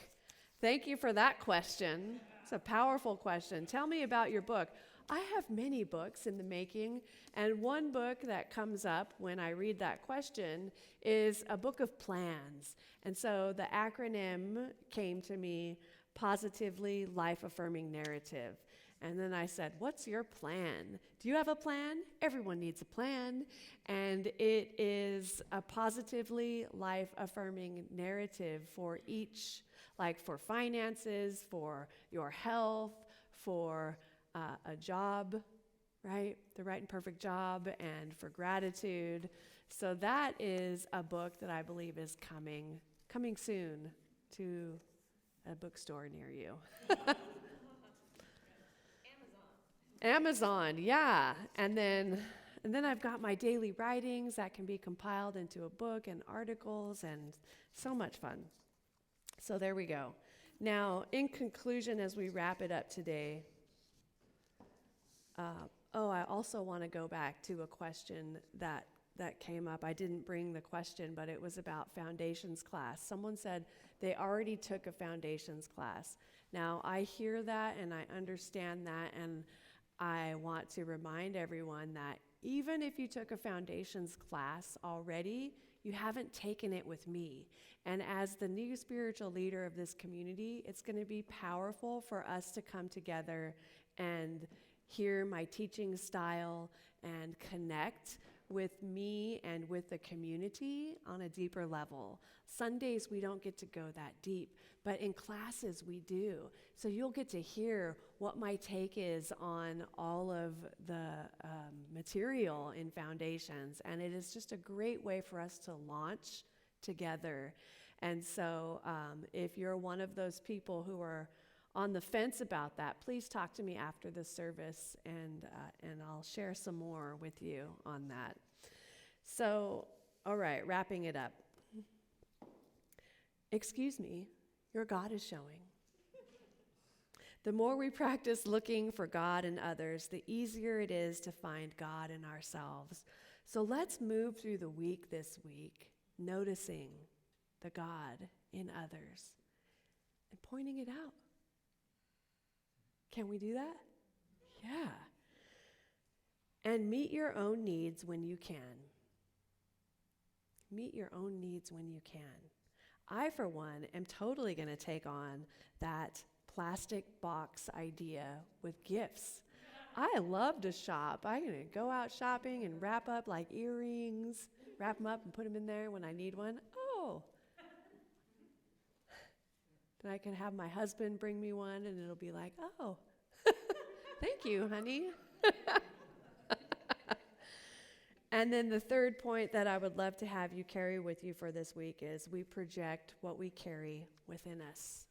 Thank you for that question. It's a powerful question. Tell me about your book. I have many books in the making, and one book that comes up when I read that question is a book of plans. And so the acronym came to me, Positively Life-Affirming Narrative. And then I said, what's your plan? Do you have a plan? Everyone needs a plan. And it is a positively life-affirming narrative for each, like for finances, for your health, for a job, right? The right and perfect job, and for gratitude. So that is a book that I believe is coming soon to a bookstore near you. Amazon, yeah. And then I've got my daily writings that can be compiled into a book and articles, and so much fun. So there we go. Now, in conclusion, as we wrap it up today, I also want to go back to a question that came up. I didn't bring the question, but it was about foundations class. Someone said they already took a foundations class. Now, I hear that and I understand that, and I want to remind everyone that even if you took a foundations class already, you haven't taken it with me. And as the new spiritual leader of this community, it's going to be powerful for us to come together and hear my teaching style and connect with me and with the community on a deeper level. Sundays, we don't get to go that deep, but in classes, we do. So you'll get to hear what my take is on all of the material in Foundations, and it is just a great way for us to launch together. And so if you're one of those people who are on the fence about that, please talk to me after the service, and I'll share some more with you on that. So, all right, wrapping it up. Excuse me, your God is showing. The more we practice looking for God in others, the easier it is to find God in ourselves. So let's move through the week this week, noticing the God in others and pointing it out. Can we do that? Yeah. And meet your own needs when you can. Meet your own needs when you can. I, for one, am totally going to take on that plastic box idea with gifts. I love to shop. I'm going to go out shopping and wrap up like earrings, wrap them up and put them in there when I need one. Oh. Then I can have my husband bring me one, and it'll be like, oh, thank you, honey. And then the third point that I would love to have you carry with you for this week is we project what we carry within us.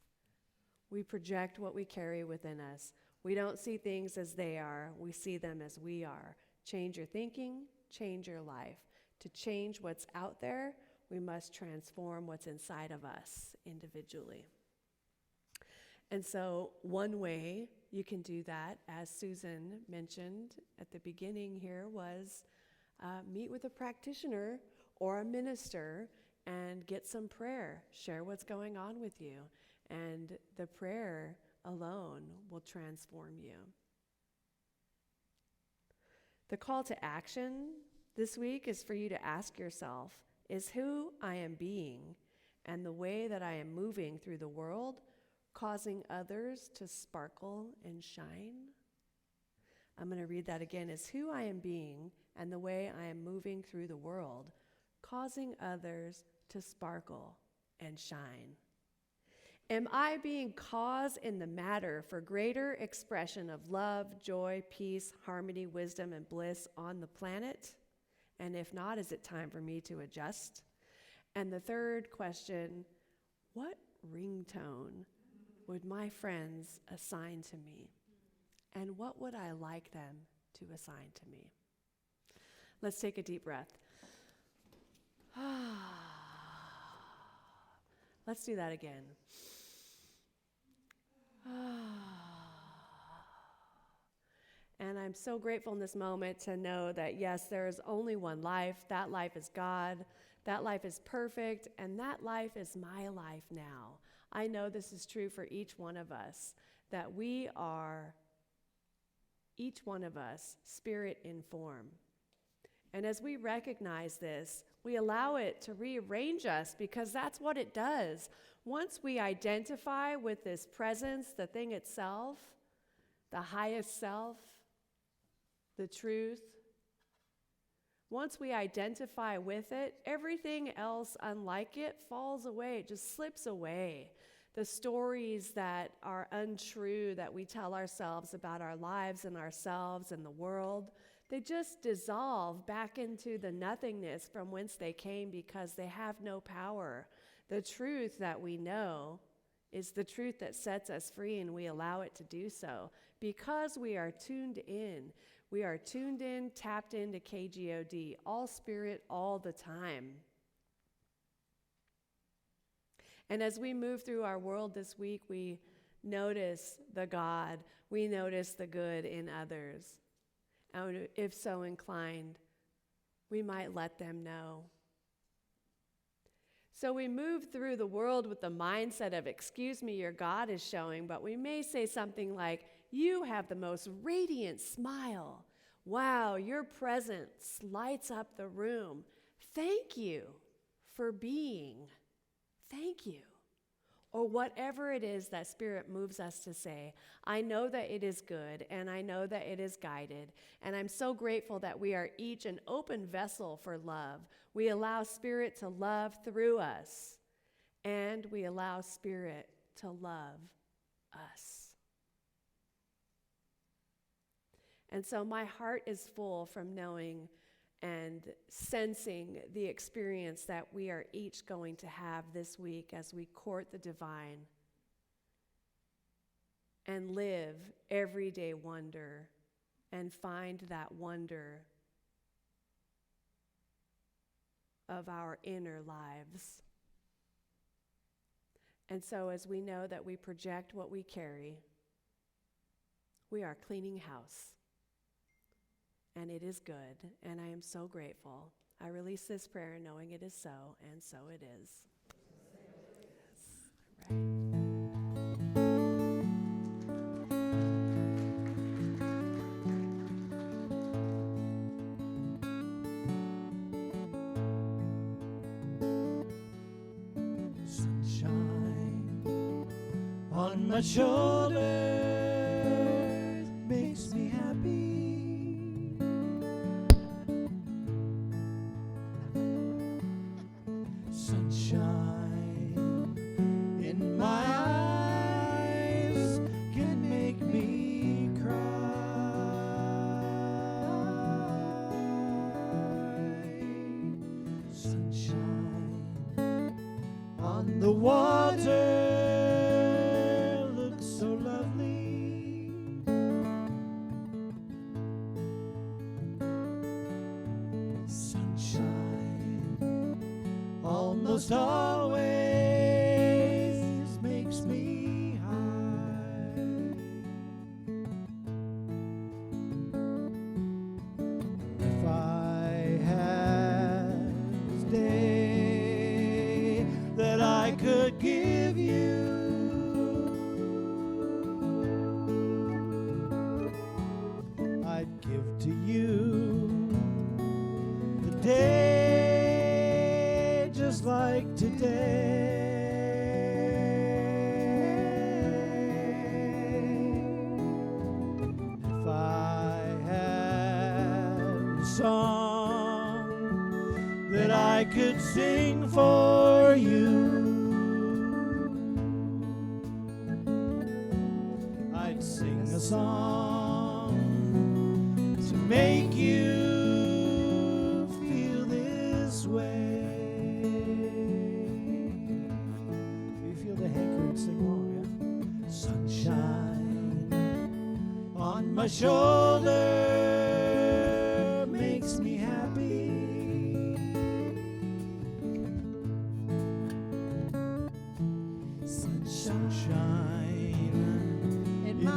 We project what we carry within us. We don't see things as they are. We see them as we are. Change your thinking, change your life. To change what's out there, we must transform what's inside of us individually. And so one way you can do that, as Susan mentioned at the beginning here, was meet with a practitioner or a minister and get some prayer. Share what's going on with you, and the prayer alone will transform you. The call to action this week is for you to ask yourself, is who I am being and the way that I am moving through the world causing others to sparkle and shine? I'm going to read that again. Is who I am being and the way I am moving through the world causing others to sparkle and shine? Am I being cause in the matter for greater expression of love, joy, peace, harmony, wisdom, and bliss on the planet? And if not, is it time for me to adjust? And the third question, what ringtone would my friends assign to me? And what would I like them to assign to me? Let's take a deep breath. Let's do that again. And I'm so grateful in this moment to know that, yes, there is only one life. That life is God. That life is perfect. And that life is my life now. I know this is true for each one of us, that we are, each one of us, spirit in form. And as we recognize this, we allow it to rearrange us, because that's what it does. Once we identify with this presence, the thing itself, the highest self, the truth, once we identify with it, everything else unlike it falls away, it just slips away. The stories that are untrue that we tell ourselves about our lives and ourselves and the world, they just dissolve back into the nothingness from whence they came, because they have no power. The truth that we know is the truth that sets us free, and we allow it to do so because we are tuned in. We are tuned in, tapped into KGOD, all spirit, all the time. And as we move through our world this week, we notice the God, we notice the good in others. And if so inclined, we might let them know. So we move through the world with the mindset of, excuse me, your God is showing, but we may say something like, you have the most radiant smile. Wow, your presence lights up the room. Thank you for being. Thank you. Or whatever it is that Spirit moves us to say. I know that it is good, and I know that it is guided, and I'm so grateful that we are each an open vessel for love. We allow Spirit to love through us, and we allow Spirit to love us. And so my heart is full from knowing and sensing the experience that we are each going to have this week as we court the divine and live everyday wonder and find that wonder of our inner lives. And so as we know that we project what we carry, we are cleaning house. And it is good, and I am so grateful. I release this prayer knowing it is so, and so it is. Yes. All right. Sunshine on my shoulders makes me happy. Sunshine in my eyes can make me cry. Sunshine on the water looks so lovely. Sunshine almost always makes me high. If I had this day, I could give you. I'd give to you the day just like today. If I had a song that I could sing for you, I'd sing a song to make you feel this way. If you feel the hankering, sing along, yeah? Sunshine on my shoulder makes me happy. Sunshine in my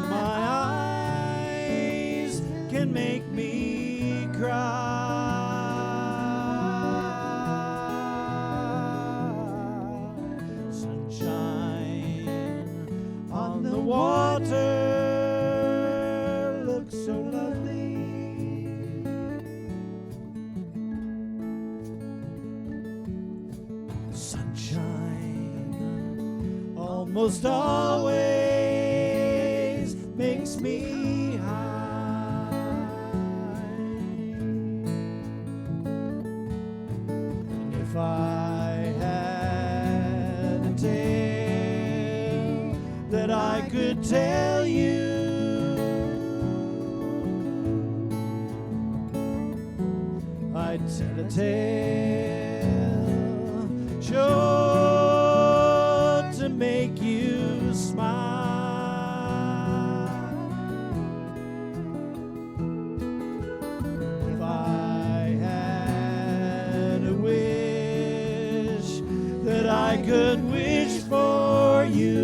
eyes can make me cry. Sunshine on the water looks so lovely. Sunshine almost always makes me high. And if I had a tale that I could tell you, I'd tell a tale sure to make you smile. If I had a wish that I could wish for you,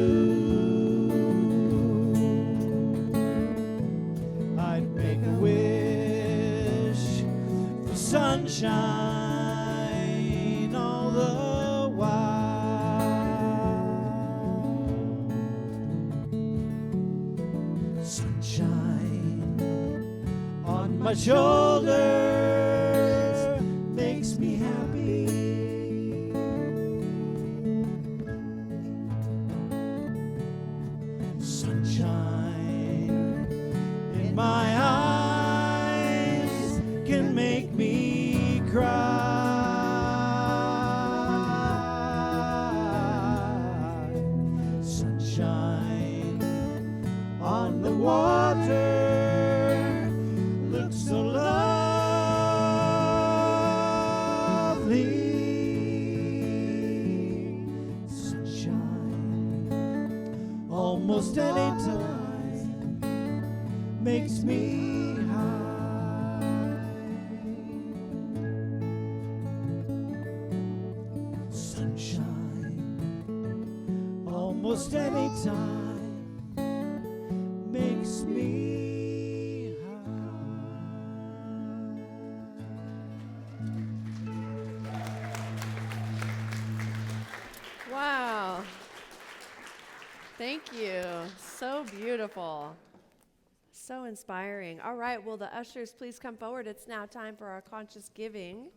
I'd make a wish for sunshine all the while. Sunshine on my shoulder makes me happy. Sunshine in my eyes can make me cry. Sunshine on the water looks so lovely. Sunshine almost any time makes me high. Sunshine almost any time makes me high. Wow. Thank you. So beautiful. So inspiring. All right. Will the ushers please come forward? It's now time for our conscious giving.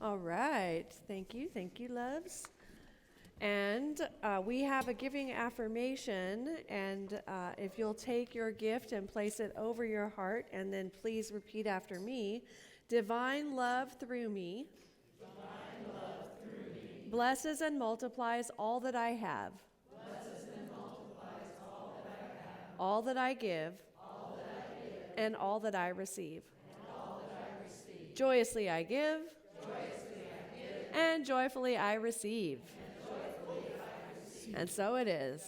All right. Thank you. Thank you, loves. And we have a giving affirmation. And if you'll take your gift and place it over your heart, and then please repeat after me. Divine love through me. Divine love through me. Blesses and multiplies all that I have. Blesses and multiplies all that I have. All that I give. All that I give. And all that I receive. And all that I receive. Joyously I give. Joyously I give. And joyfully I receive. And so it is.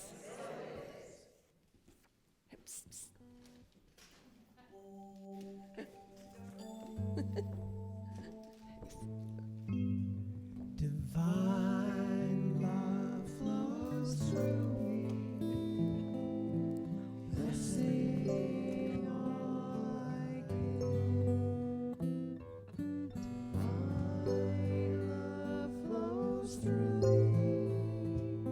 Divine love flows through me, blessing all I give. Divine love flows through me,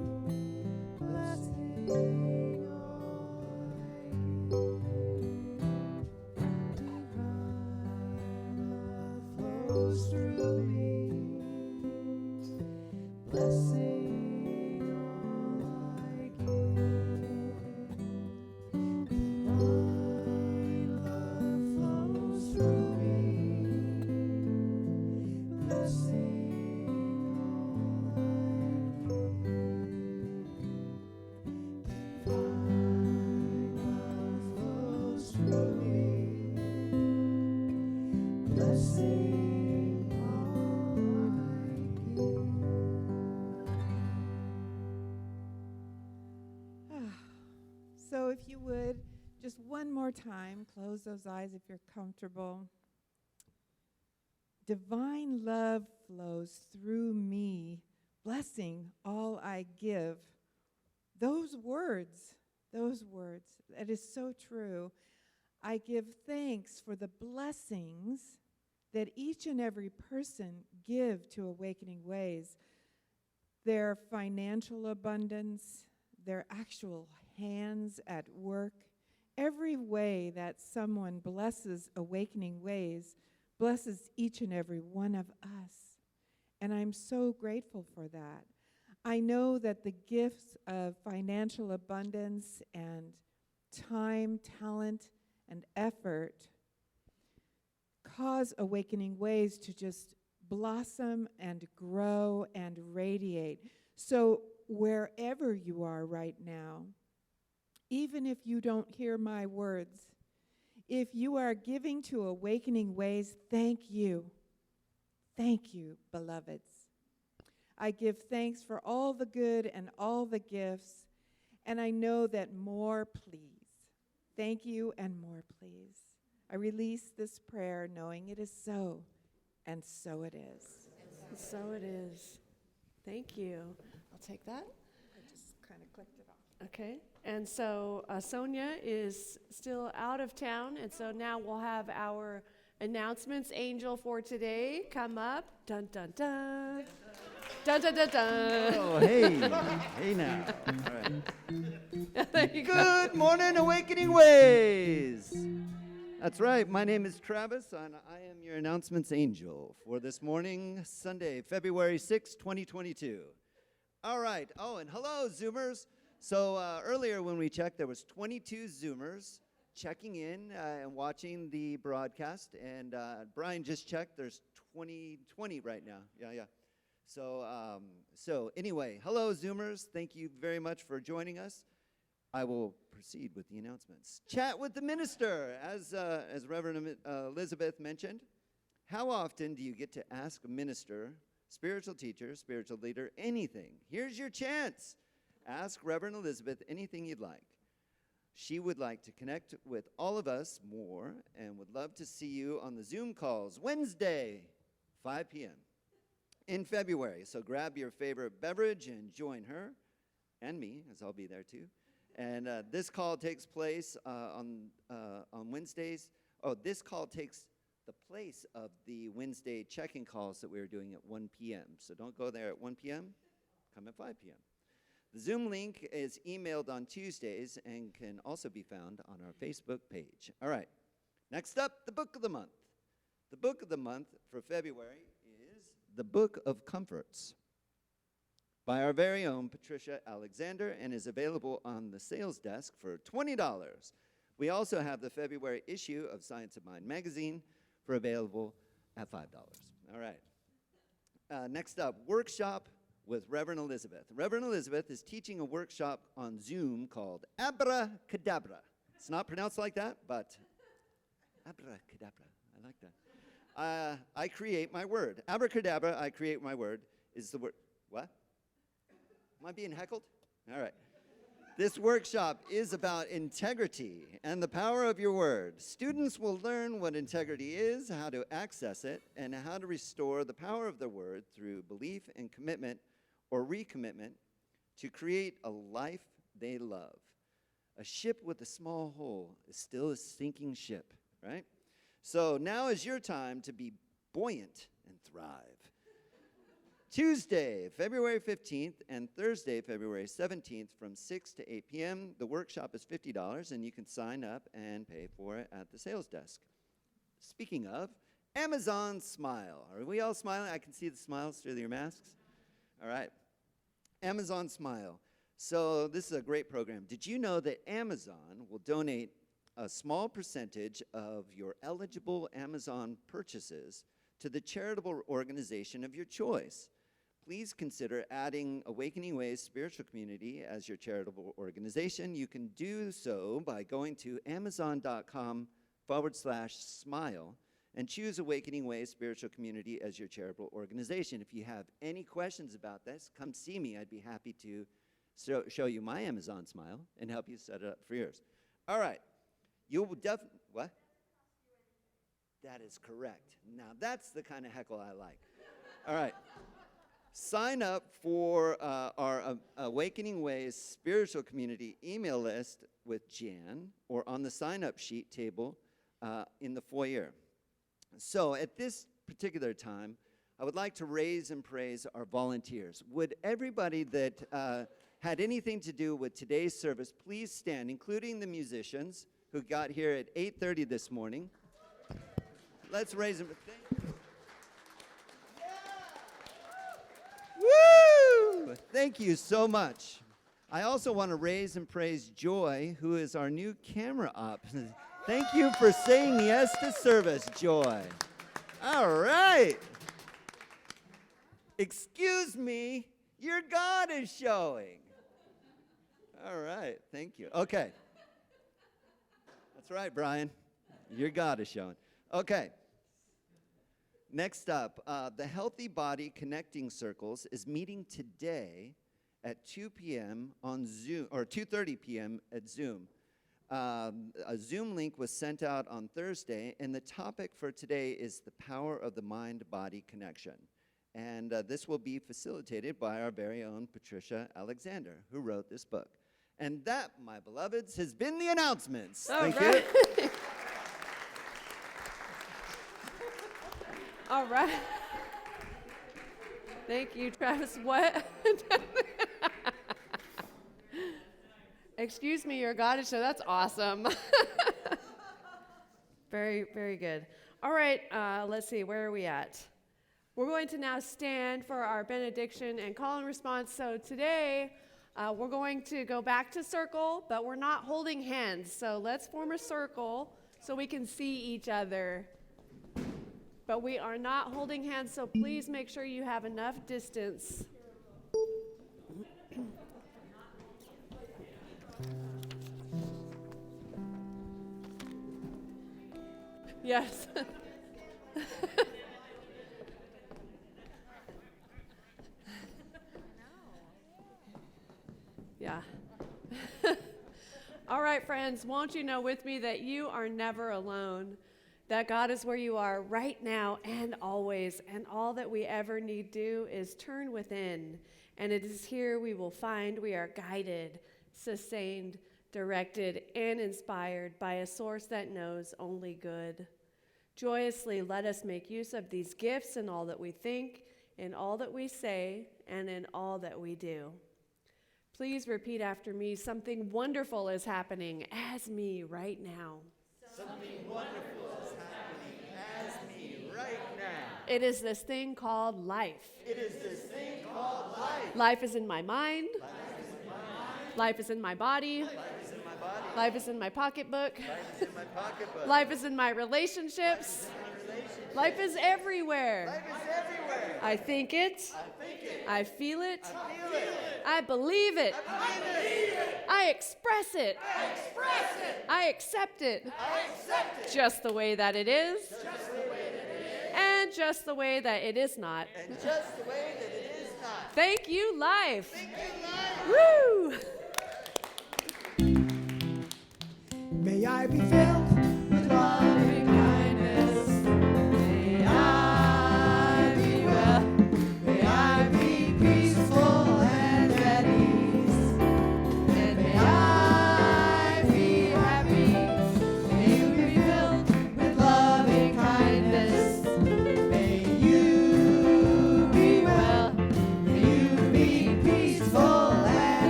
if you would, just one more time, close those eyes if you're comfortable. Divine love flows through me, blessing all I give. Those words, that is so true. I give thanks for the blessings that each and every person give to Awakening Ways. Their financial abundance, their actual hands at work, every way that someone blesses Awakening Ways blesses each and every one of us. And I'm so grateful for that. I know that the gifts of financial abundance and time, talent, and effort cause Awakening Ways to just blossom and grow and radiate. So wherever you are right now, even if you don't hear my words, if you are giving to Awakening Ways, thank you. Thank you, beloveds. I give thanks for all the good and all the gifts, and I know that more, please. Thank you and more, please. I release this prayer knowing it is so, and so it is. And so it is. Thank you. I'll take that. I just kind of clicked it off. Okay. And so Sonia is still out of town, and so now we'll have our announcements angel for today come up. Dun, dun, dun. Dun, dun, dun, dun. Oh, hey. Hey now. All right. There you go. Good morning, Awakening Ways. That's right. My name is Travis, and I am your announcements angel for this morning, Sunday, February 6, 2022. All right. Oh, and hello, Zoomers. So earlier when we checked, there was 22 Zoomers checking in and watching the broadcast. And Brian just checked. There's 20 right now. Yeah. So anyway, hello, Zoomers. Thank you very much for joining us. I will proceed with the announcements. Chat with the minister, as Reverend Elizabeth mentioned. How often do you get to ask a minister, spiritual teacher, spiritual leader, anything? Here's your chance. Ask Reverend Elizabeth anything you'd like. She would like to connect with all of us more and would love to see you on the Zoom calls Wednesday, 5 p.m. in February. So grab your favorite beverage and join her and me, as I'll be there too. And this call takes place on Wednesdays. Oh, this call takes the place of the Wednesday check-in calls that we were doing at 1 p.m. So don't go there at 1 p.m. Come at 5 p.m. The Zoom link is emailed on Tuesdays and can also be found on our Facebook page. All right. Next up, the book of the month. The book of the month for February is The Book of Comforts by our very own Patricia Alexander, and is available on the sales desk for $20. We also have the February issue of Science of Mind magazine for available at $5. All right. Next up, workshop with Reverend Elizabeth. Reverend Elizabeth is teaching a workshop on Zoom called Abracadabra. It's not pronounced like that, but abracadabra. I like that. I create my word. Abracadabra, I create my word, is the word. What? Am I being heckled? All right. This workshop is about integrity and the power of your word. Students will learn what integrity is, how to access it, and how to restore the power of their word through belief and commitment or recommitment to create a life they love. A ship with a small hole is still a sinking ship, right? So now is your time to be buoyant and thrive. Tuesday, February 15th, and Thursday, February 17th, from 6 to 8 p.m. The workshop is $50, and you can sign up and pay for it at the sales desk. Speaking of, Amazon Smile. Are we all smiling? I can see the smiles through your masks. All right. Amazon Smile. So this is a great program. Did you know that Amazon will donate a small percentage of your eligible Amazon purchases to the charitable organization of your choice? Please consider adding Awakening Ways Spiritual Community as your charitable organization. You can do so by going to amazon.com/smile and choose Awakening Ways Spiritual Community as your charitable organization. If you have any questions about this, come see me. I'd be happy to show you my Amazon Smile and help you set it up for yours. All right. You will definitely, what? That is correct. Now, that's the kind of heckle I like. All right. Sign up for our Awakening Ways spiritual community email list with Jan or on the sign-up sheet table in the foyer. So at this particular time, I would like to raise and praise our volunteers. Would everybody that had anything to do with today's service please stand, including the musicians who got here at 8:30 this morning. Let's raise them. Woo! Thank you so much. I also want to raise and praise Joy, who is our new camera op. Thank you for saying yes to service, Joy. All right. Excuse me, your God is showing. All right, thank you. Okay. That's right, Brian. Your God is showing. Okay. Next up, the Healthy Body Connecting Circles is meeting today at 2 p.m. on Zoom, or 2:30 p.m. at Zoom. A Zoom link was sent out on Thursday, and the topic for today is the power of the mind-body connection. And this will be facilitated by our very own Patricia Alexander, who wrote this book. And that, my beloveds, has been the announcements. Thank you. All right. Thank you, Travis. What? Excuse me, your God is show. That's awesome. Very, very good. All right, let's see. Where are we at? We're going to now stand for our benediction and call and response. So today, we're going to go back to circle, but we're not holding hands. So let's form a circle so we can see each other. But we are not holding hands, so please make sure you have enough distance. Yes. Yeah. All right, friends, won't you know with me that you are never alone, that God is where you are right now and always, and all that we ever need do is turn within, and it is here we will find we are guided, sustained, directed, and inspired by a source that knows only good. Joyously let us make use of these gifts in all that we think, in all that we say, and in all that we do. Please repeat after me. Something wonderful is happening as me right now. Something wonderful is happening as me right now. It is this thing called life. It is this thing called life. Life is in my mind. Life is in my body. Life is in my body. Life is in my pocketbook. Life is in my pocketbook. Life is in my relationships. Life is everywhere. Life is everywhere. I think it. I think it. I feel it. I feel it. I believe it. I believe it. I express it. I express it. I accept it. I accept it. Just the way that it is. Just the way that it is. And just the way that it is not. And just the way that it is not. Thank you, life. Thank you, life. Woo!